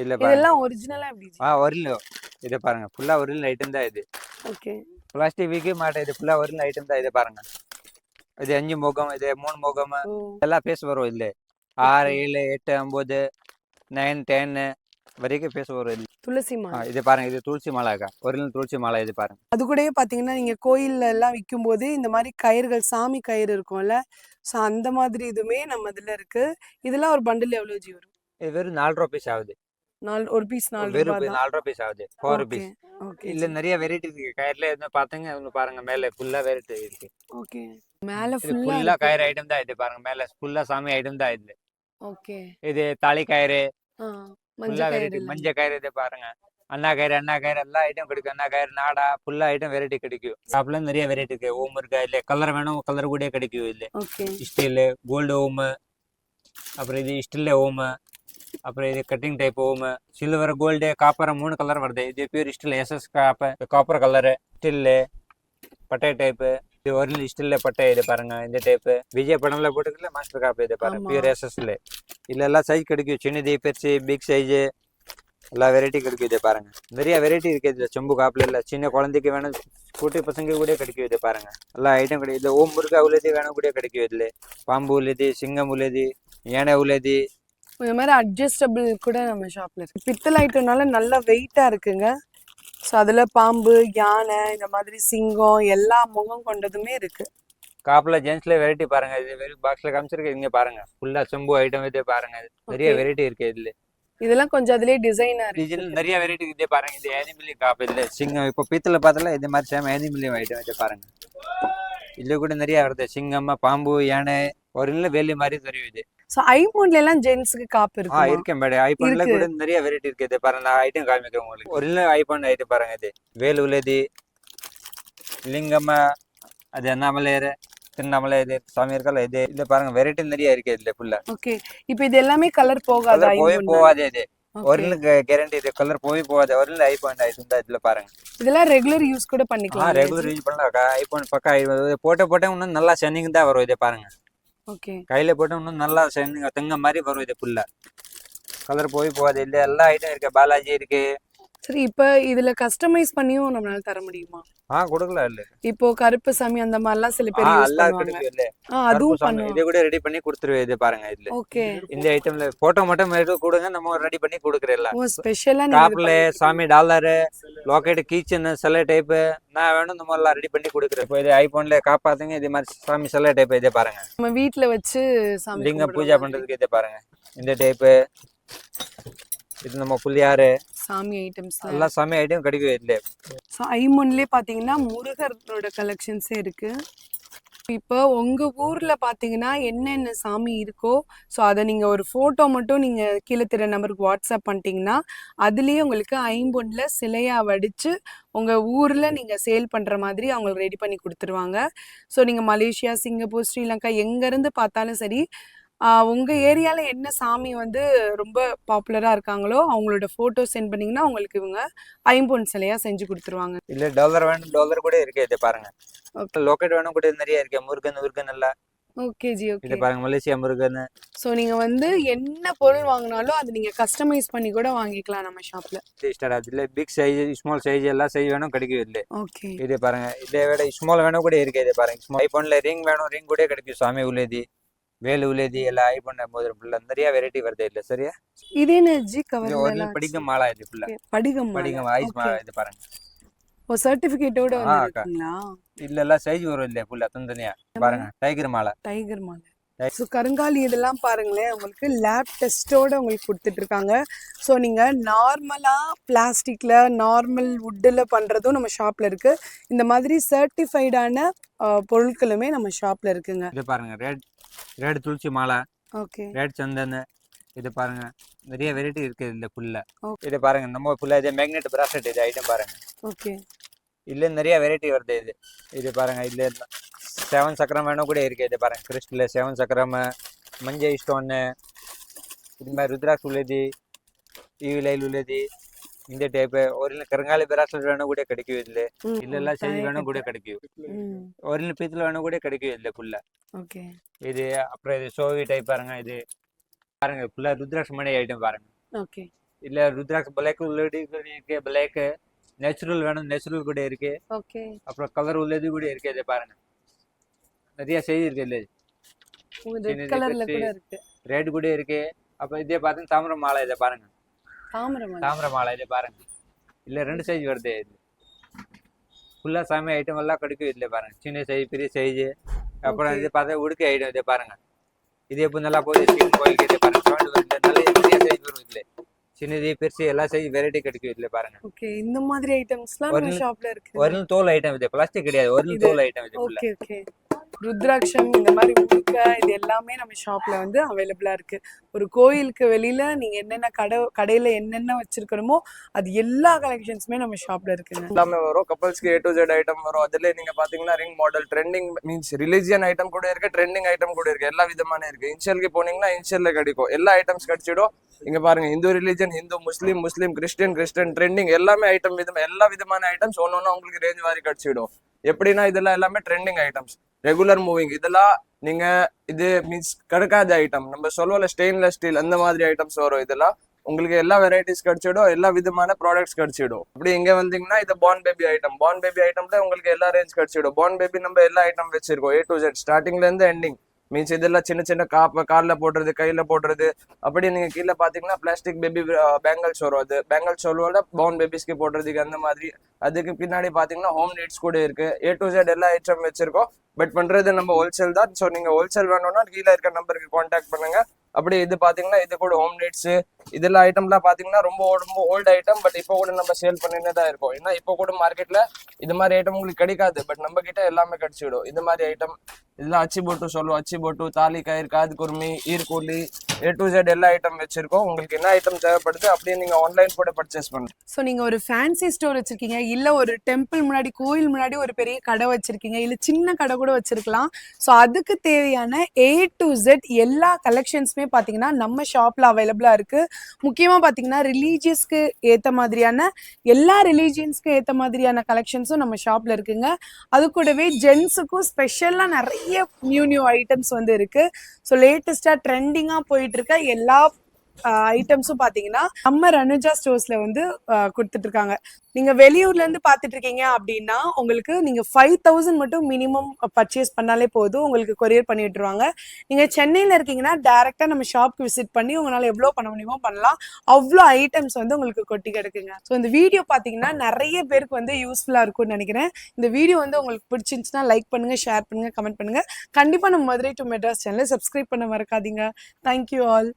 இல்ல பாருங்க. இதெல்லாம் ஒரிஜினலா எப்படி? ஒரிஜினல். இது பாருங்க ஃபுல்லா ஒரிஜினல் ஐட்டம் தான். இது ஓகே. பிளாஸ்டிக் வீக்கே மாட்டேன். இது ஃபுல்லா ஒரிஜினல் ஐட்டம் தான். இது பாருங்க, இது 5 முகம், இது 3 முகம், எல்லா ஃபேஸ் வரும். இல்ல 6, 7, 8, 9, 9, 10 வரைக்கும் பேச வரும் இது. துளசி மாலை. இது பாருங்க, இது துளசி மாலை அக்கா, ஒரிஜினல் துளசி மாலை. இது பாருங்க, அது கூடயே பாத்தீங்கன்னா நீங்க கோயில்ல எல்லாம் விற்கும் போது இந்த மாதிரி கயிறுகள், சாமி கயிறு இருக்கும்ல, ஸோ அந்த மாதிரி இதுவுமே நம்ம இதுல இருக்கு. இதெல்லாம் ஒரு பண்டில் எவ்வளவு ஜி வரும்? இது வெறும் 4 ரூபா பீஸ் ஆகுது. ஒரு பீஸ் 4 வெறும் ரூபாய் தான். 4 ரூபா பீஸ் ஆகுது, 4 ஓகே ருபீஸ். ஓகே இல்ல நிறைய வெரைட்டி இருக்கு கயிறுல. எதுவும் பாத்தீங்க ஒன்று பாருங்க, மேல ஃபுல்லா வெரைட்டி இருக்கு. ஓகே. மேல இது ஃபுல்லா ஃபுல்லா கயிறு ஐட்டம் தான். இது பாருங்க, மேல ஃபுல்லா சாமி ஐட்டம் தான். இது ஓகே. இது தாலி கயிறு, மஞ்சள் ஃபுல்லா கயிறு வெரைட்டி. இல்ல. மஞ்சள் கயிறு இது பாருங்க, அண்ணா கயிறு எல்லா ஐட்டம் கிடைக்கும். அண்ணா கயிறு, நாடா, ஃபுல்லா ஐட்டம் வெரைட்டி கிடைக்கும். ஷாப்ல நிறைய வெரைட்டி இருக்கு. ஓம் இருக்கா, இல்ல கலர் வேணும் கலர் கூட கிடைக்கும். இல்ல ஓகே. ஸ்டீல் கோல்டு ஓம், அப்புறம் இது ஸ்டீல்ல ஓம், அப்புறம் இது கட்டிங் டைப் ஓம், சில்வர், கோல்டு, காப்பர் 3 கலர் வருது. இது pure steel SS copper colour, steel பட்டை டைப். இது ஒரிஜினல் ஸ்டீல்ல பட்டை. இது பாருங்க, இந்த டைப் விஜய் படம்ல போட்டுக்கல மாஸ்டர் காப்பு. இது பாருங்க, ஆமா. பியூர் எஸ்எஸ்ல. இல்ல எல்லாம் சைஸ் கிடைக்கும், சின்னது, பெருசு, பிக் சைஸ், எல்லா வெரைட்டி கிடைக்கும். இது பாருங்க, நிறைய வெரைட்டி இருக்கு. இதுல செம்பு காப்புல இல்ல, சின்ன குழந்தைக்கு வேணும், குட்டி பசங்க கூட கிடைக்கும். இது பாருங்க, எல்லா ஐட்டம் கிடைக்கும். இதுல ஓம் முருகா உள்ளது வேணும் கூட கிடைக்கும். இதுல பாம்பு உள்ளது, சிங்கம் உள்ளது, யானை உள்ளது. இந்த மாதிரி அட்ஜஸ்டபிள் கூட நம்ம ஷாப்ல இருக்கு. பித்தளை ஐட்டம்னால நல்லா வெயிட்டா இருக்குங்க. ஸோ அதுல பாம்பு, யானை, இந்த மாதிரி சிங்கம் எல்லா முகம் கொண்டதுமே இருக்கு. காப்புல ஜென்ஸ்ல வெரைட்டி பாருங்க. இது வெறும் பாக்ஸ்ல காமிச்சிருக்கு. இங்க பாருங்க, ஃபுல்லா செம்பு ஐட்டம். இது பாருங்க, நிறைய வெரைட்டி இருக்கு. இதுல இதெல்லாம் கொஞ்சம் அதுலயே டிசைனா இருக்கு. டிஜிட்டல் நிறைய வெரைட்டி. இதே பாருங்க, இது ஏனிமிலி காப்பு. இதுல சிங்கம் இப்போ பீத்தல பார்த்தல இது மாதிரி சேம் ஏனிமிலி ஐட்டம். இது பாருங்க, இதுல கூட நிறைய வருது. சிங்கம், பாம்பு, யானை, ஒரிஜினல் வேலி மாதிரி தெரியும். இது ஸோ ஐபோன்ல எல்லாம் ஜென்ஸுக்கு காப்பு இருக்கு. இருக்கேன் மேடம். ஐபோன்ல கூட நிறைய வெரைட்டி இருக்கு. இது பாருங்க, நான் ஐட்டம் காமிக்கிறேன் உங்களுக்கு. ஒரிஜினல் ஐபோன் ஐட்டம் பாருங்க. இது வேல் உள்ளது, லிங்கம், அது அண்ணாமலையர், திருவண்ணாமலை, இது சாமி இருக்கல. இது இதுல பாருங்க வெரைட்டி நிறைய இருக்கு. இதுல ஃபுல்லா. ஓகே. இப்போ இது எல்லாமே கலர் போகாது. கலர் போய் ஐபோன் போகாது. இது ஒரிஜினல் கேரண்டி. இது கலர் போய் போகாது. ஒரிஜினல் ஐபோன் ஐட்டம் தான். இதுல பாருங்க, இதெல்லாம் ரெகுலர் யூஸ் கூட பண்ணிக்கலாம். ரெகுலர் யூஸ் பண்ணலாம். ஐபோன் பக்கா போட்ட இன்னும் நல்லா ஷைனிங் தான் வரும். இதை பாருங்க, ஓகே. கையில போட்டு இன்னும் நல்லா ஷைனிங் தங்க மாதிரி வரும். இது ஃபுல்லா கலர் போய் போகாது. இல்ல எல்லா ஐட்டம் இருக்கு. பாலாஜி இருக்கு. சரி, இப்போ இதுல கஸ்டமைஸ் பண்ணியும் நம்மளால தர முடியுமா? கொடுக்கலாம். இல்ல இப்போ கருப்பு சாமி அந்த மாதிரிலாம் சில பேர் யூஸ் எல்லாம் பண்ணுவாங்க. கிடைக்கும். இல்ல அதுவும் பண்ணுவாங்க. இதை கூட ரெடி பண்ணி கொடுத்துருவேன். இது பாருங்க, இதுல ஓகே. இந்த ஐட்டம்ல போட்டோ மட்டும் எடுத்து கொடுங்க, நம்ம ரெடி பண்ணி கொடுக்குறேன். ஓ, ஸ்பெஷலா நீங்க காப்ல சாமி டாலர், லாக்கெட், கீச்சன், சில டைப் நான் வேணும் நம்ம எல்லாம் ரெடி பண்ணி கொடுக்குறேன். இப்போ இது ஐபோன்ல காப்பாத்துங்க. இது மாதிரி சாமி சில டைப். இதே பாருங்க, நம்ம வீட்ல வச்சு சாமி லிங்க பூஜை பண்றதுக்கு. இதே பாருங்க, இந்த டைப். இது நம்ம புள்ளியாரு, சாமி ஐட்டம்ஸ் எல்லா சாமி ஐட்டம் கிடைக்கும். இதுல ஸோ ஐமோன்லேயே பார்த்தீங்கன்னா முருகரோட கலெக்ஷன்ஸே இருக்கு. இப்போ உங்க ஊர்ல பார்த்தீங்கன்னா என்னென்ன சாமி இருக்கோ, ஸோ அதை நீங்க ஒரு ஃபோட்டோ மட்டும் நீங்க கீழே தெரிய நம்பருக்கு வாட்ஸ்அப் பண்ணிட்டீங்கன்னா அதுலேயே உங்களுக்கு ஐம்பொன்ல சிலையா வடிச்சு உங்க ஊர்ல நீங்க சேல் பண்ற மாதிரி அவங்களுக்கு ரெடி பண்ணி கொடுத்துருவாங்க. ஸோ நீங்க மலேசியா, சிங்கப்பூர், ஸ்ரீலங்கா எங்க இருந்து பார்த்தாலும் சரி, உங்க ஏரியால என்ன சாமி வந்து ரொம்ப பாப்புலரா இருக்காங்களோ அவங்களோட போட்டோ சென்ட் பண்ணீங்கன்னா உங்களுக்கு இவங்க ஐம்பொன் சிலையா செஞ்சு கொடுத்துருவாங்க. இல்ல டாலர் வேணும், டாலர் கூட இருக்கு. இது பாருங்க, லோக்கெட் வேணும் கூட நிறைய இருக்கு. முருகன் எல்லாம். Okay G, okay. இது பாருங்க, மலேசியா முருகன். ஸோ நீங்க வந்து என்ன பொருள் வாங்கினாலும் அது நீங்க கஸ்டமைஸ் பண்ணி கூட வாங்கிக்கலாம் நம்ம ஷாப்ல. அதுல பிக் சைஸ், ஸ்மால் சைஸ் எல்லா சைஸ் வேணும் கிடைக்கும். இல்ல ஓகே. இது பாருங்க, இதை விட ஸ்மால் வேணும் கூட இருக்கு. இது பாருங்க, ஐபோன்ல ரிங் வேணும், ரிங் கூட கிடைக்கும். சாமி உள்ளது, வேலு உள்ளது, எல்லாம் ஐபோன் மோதிரம் ஃபுல்லா நிறைய வெரைட்டி வருது. இல்ல சரியா, இது என்ன ஜி கவர்? படிக்கும் மாலா. இது ஃபுல்லா படிகம் ஐஸ் மாலா. இது பாருங்க, ஓ சர்டிபிகேட்டோட வந்துருக்கீங்களா? இல்ல எல்லாம் சைஸ் வரும். இல்ல ஃபுல்லா தனித்தனியா பாருங்க. டைகர் மாலா. டைகர் மாலை. ஸோ கருங்காலி இதெல்லாம் பாருங்களேன், உங்களுக்கு லேப் டெஸ்ட்டோட உங்களுக்கு கொடுத்துட்டு இருக்காங்க. ஸோ நீங்கள் நார்மலாக பிளாஸ்டிக்கில், நார்மல் வுட்டில் பண்ணுறதும் நம்ம ஷாப்பில் இருக்குது. இந்த மாதிரி சர்டிஃபைடான பொருட்களுமே நம்ம ஷாப்பில் இருக்குங்க. இது பாருங்க, ரெட் துளசி மாலா, ஓகே. ரெட் சந்தன். இது பாருங்க, நிறைய வெரைட்டி இருக்கு. இந்த ஃபுல்லா Okay. இது பாருங்க, நம்ம ஃபுல்லா இது மேக்னெட் பிராஸ்லெட். இது ஐட்டம் பாருங்க, ஓகே. இல்ல நிறைய வெரைட்டி வருது. இது பாருங்க, இல்ல 7 சக்கரம் வேணும் கூட இருக்கு. இது பாருங்க, கிறிஸ்டல் 7 சக்கரம், மஞ்சள் ஸ்டோன், இது மாதிரி ருத்ராக்ஸ் உள்ளது, ஈவிலைல் உள்ளது. இந்த டைப் ஒரிஜினல் கருங்காலி பிராஸ்லெட் வேணும் கூட கிடைக்கும். இதுல இல்ல சைஸ் வேணும் கூட கிடைக்கும். ஒரிஜினல் பீத்துல வேணும் கூட கிடைக்கும். இதுல ஃபுல்லா ஓகே. இது அப்புறம் இது சோவி டைப் பாருங்க. இது பாருங்க, ஃபுல்லா ருத்ராக்ஸ் மணி ஐட்டம் பாருங்க. ஓகே. இல்ல ருத்ராக்ஸ் பிளாக் உள்ளது இருக்கு, பிளாக் நேச்சுரல் வேணும், நேச்சுரல் கூட இருக்கு. ஓகே. அப்புறம் கலர் உள்ளது கூட இருக்கு. இது பாருங்க, நிறைய சைஸ் இருக்கு. இல்ல ரெட் கலர்ல கூட இருக்கு, ரெட் கூட இருக்கு. அப்ப இதே பாத்தீங்கன்னா தாமரை மாலை. இதை பாருங்க, தாமரை மாலை இது பாருங்க. இல்ல 2 சைஸ் வருது. இது ஃபுல்லா சாமி ஐட்டம் எல்லாம் கிடைக்கும் இதுல பாருங்க. சின்ன சைஸ் பெரிய சைஸ். அப்புறம் இது பார்த்தா உடுக்கை ஐட்டம் இது பாருங்க. இது எப்போ நல்லா போகுது சிவன் கோயிலுக்கு இது பாருங்க. சவுண்ட் வருது. நல்ல பெரிய சைஸ் வரும் இதுல. சின்னது பெருசு எல்லா சைஸ் வெரைட்டி கிடைக்கும் இதுல பாருங்க. ஓகே, இந்த மாதிரி ஐட்டம்ஸ்லாம் நம்ம ஷாப்ல இருக்கு. ஒரிஜினல் தோல் ஐட்டம் இது, பிளாஸ்டிக் கிடையாது. ஒரிஜினல் தோல் ஐட்டம் இது ஃபுல்லா. Okay okay. ருத்ராட்சம் இந்த மாதிரி உடுக்க இது எல்லாமே நம்ம ஷாப்ல வந்து அவைலபிளா இருக்கு. ஒரு கோயிலுக்கு வெளியில நீங்க என்னென்ன கடையில என்னென்ன வச்சிருக்கணுமோ அது எல்லா கலெக்ஷன்ஸுமே நம்ம ஷாப்ல இருக்குங்க. எல்லாமே வரும். கப்பல்ஸ்க்கு A to Z ஐட்டம் வரும். அதுல நீங்க பாத்தீங்கன்னா ring model trending means religion item கூட இருக்கு, ட்ரெண்டிங் ஐட்டம் கூட இருக்கு. எல்லா விதமான இருக்கு. இன்ஷியலுக்கு போனீங்கன்னா இன்ஷியல்ல கிடைக்கும். எல்லா ஐட்டம்ஸ் கிடைச்சிடும். இங்க பாருங்க, இந்து ரிலிஜன், ஹிந்து, முஸ்லீம், கிறிஸ்டியன் ட்ரெண்டிங் எல்லாமே ஐட்டம் எல்லா விதமான ஐட்டம்ஸ் ஒன்னொன்னு உங்களுக்கு ரேஞ்ச் வாரி கிடைச்சிடும். எப்படின்னா இதெல்லாம் எல்லாமே ட்ரெண்டிங் ஐட்டம்ஸ், ரெகுலர் மூவிங். இதெல்லாம் நீங்க இது மீன்ஸ் கிடைக்காத ஐட்டம். நம்ம சொல்லுவோம்ல ஸ்டெயின்லெஸ் ஸ்டீல் அந்த மாதிரி ஐட்டம்ஸ் வரும். இதெல்லாம் உங்களுக்கு எல்லா வெரைட்டிஸ் கிடைச்சிடும். எல்லா விதமான ப்ராடக்ட்ஸ் கிடைச்சிடும். அப்படி இங்க வந்தீங்கன்னா இது born baby item. Born baby ஐட்டம்ல உங்களுக்கு எல்லா ரேஞ்ச் கிடைச்சிடும். பார்ன் பேபி நம்ம எல்லா ஐட்டம் வச்சிருக்கோம் A to Z ஸ்டார்டிங்ல இருந்து எண்டிங். மீன்ஸ் இதெல்லாம் சின்ன காலில் போடுறது, கையில போடுறது. அப்படி நீங்க கீழே பாத்தீங்கன்னா பிளாஸ்டிக் பேபி பேங்கல்ஸ் வரும். அது பேங்கல்ஸ் சொல்லுவோம்ல பார்ன் பேபிஸ்க்கு போடுறதுக்கு அந்த மாதிரி. அதுக்கு பின்னாடி பாத்தீங்கன்னா ஹோம் நீட்ஸ் கூட இருக்கு. A to Z எல்லா ஐட்டம் வச்சிருக்கோம். பட் பண்றது நம்ம ஹோல்சேல் தான். ஸோ நீங்க ஹோல்சேல் வேணும்னா கீழே இருக்க நம்பருக்கு கான்டாக்ட் பண்ணுங்க. அப்படி இது பாத்தீங்கன்னா இது கூட ஹோம் நீட்ஸ் இதெல்லாம் ஐட்டம்லாம் பாத்தீங்கன்னா ரொம்ப ஓல்டு ஐட்டம். பட் இப்போ கூட நம்ம சேல் பண்ணிட்டு தான் இருக்கோம். ஏன்னா இப்போ கூட மார்க்கெட்ல இது மாதிரி ஐட்டம் உங்களுக்கு கிடைக்காது. பட் நம்ம கிட்ட எல்லாமே கிடைச்சிடும். இது மாதிரி ஐட்டம் இதெல்லாம் அச்சி போட்டு சொல்லுவோம். அச்சி போட்டு, தாலி கயிறு, காது குருமி, ஈர்கூலி, A to Z எல்லா ஐட்டம் வச்சிருக்கோம். உங்களுக்கு என்ன ஐட்டம் தேவைப்படுது அப்படியே நீங்க ஆன்லைன் கூட பர்ச்சேஸ் பண்ணுங்க. ஸோ நீங்க ஒரு ஃபேன்சி ஸ்டோர் வச்சிருக்கீங்க, இல்ல ஒரு டெம்பிள் முன்னாடி, கோயில் முன்னாடி ஒரு பெரிய கடை வச்சிருக்கீங்க, இல்ல சின்ன கடை கூட வச்சிருக்கலாம். ஸோ அதுக்கு தேவையான A to Z எல்லா கலெக்ஷன்ஸுமே பாத்தீங்கன்னா நம்ம ஷாப்ல அவைலபிளா இருக்கு. முக்கியமா பாத்தீங்கன்னா ரிலீஜியஸ்க்கு ஏத்த மாதிரியான எல்லா ரிலீஜியன்ஸ்க்கு ஏத்த மாதிரியான கலெக்ஷன்ஸும் நம்ம ஷாப்ல இருக்குங்க. அது கூடவே ஜென்ஸுக்கும் ஸ்பெஷலா நிறைய நியூ ஐட்டம்ஸ் வந்து இருக்கு. ஸோ லேட்டஸ்டா ட்ரெண்டிங்கா போயிட்டு இருக்க எல்லா ஐட்டம்ஸும் பாத்தீங்கன்னா நம்ம ரனுஜா ஸ்டோர்ஸ்ல வந்து கொடுத்துட்டு இருக்காங்க. நீங்க வெளியூர்ல இருந்து பாத்துட்டு இருக்கீங்க அப்படின்னா உங்களுக்கு நீங்க 5000 மட்டும் மினிமம் பர்ச்சேஸ் பண்ணாலே போதும், உங்களுக்கு கொரியர் பண்ணி விட்டுருவாங்க. நீங்க சென்னையில இருக்கீங்கன்னா டைரக்டா நம்ம ஷாப்க்கு விசிட் பண்ணி உங்களால எவ்வளவு பண்ண முடியுமோ பண்ணலாம். அவ்வளோ ஐட்டம்ஸ் வந்து உங்களுக்கு கொட்டி கிடக்குங்க. ஸோ இந்த வீடியோ பாத்தீங்கன்னா நிறைய பேருக்கு வந்து யூஸ்ஃபுல்லா இருக்கும்னு நினைக்கிறேன். இந்த வீடியோ வந்து உங்களுக்கு பிடிச்சிருந்துச்சுன்னா லைக் பண்ணுங்க, ஷேர் பண்ணுங்க, கமெண்ட் பண்ணுங்க. கண்டிப்பா நம்ம மதுரை டு மெட்ராஸ் சேனலை சப்ஸ்கிரைப் பண்ண மறக்காதீங்க. Thank you all.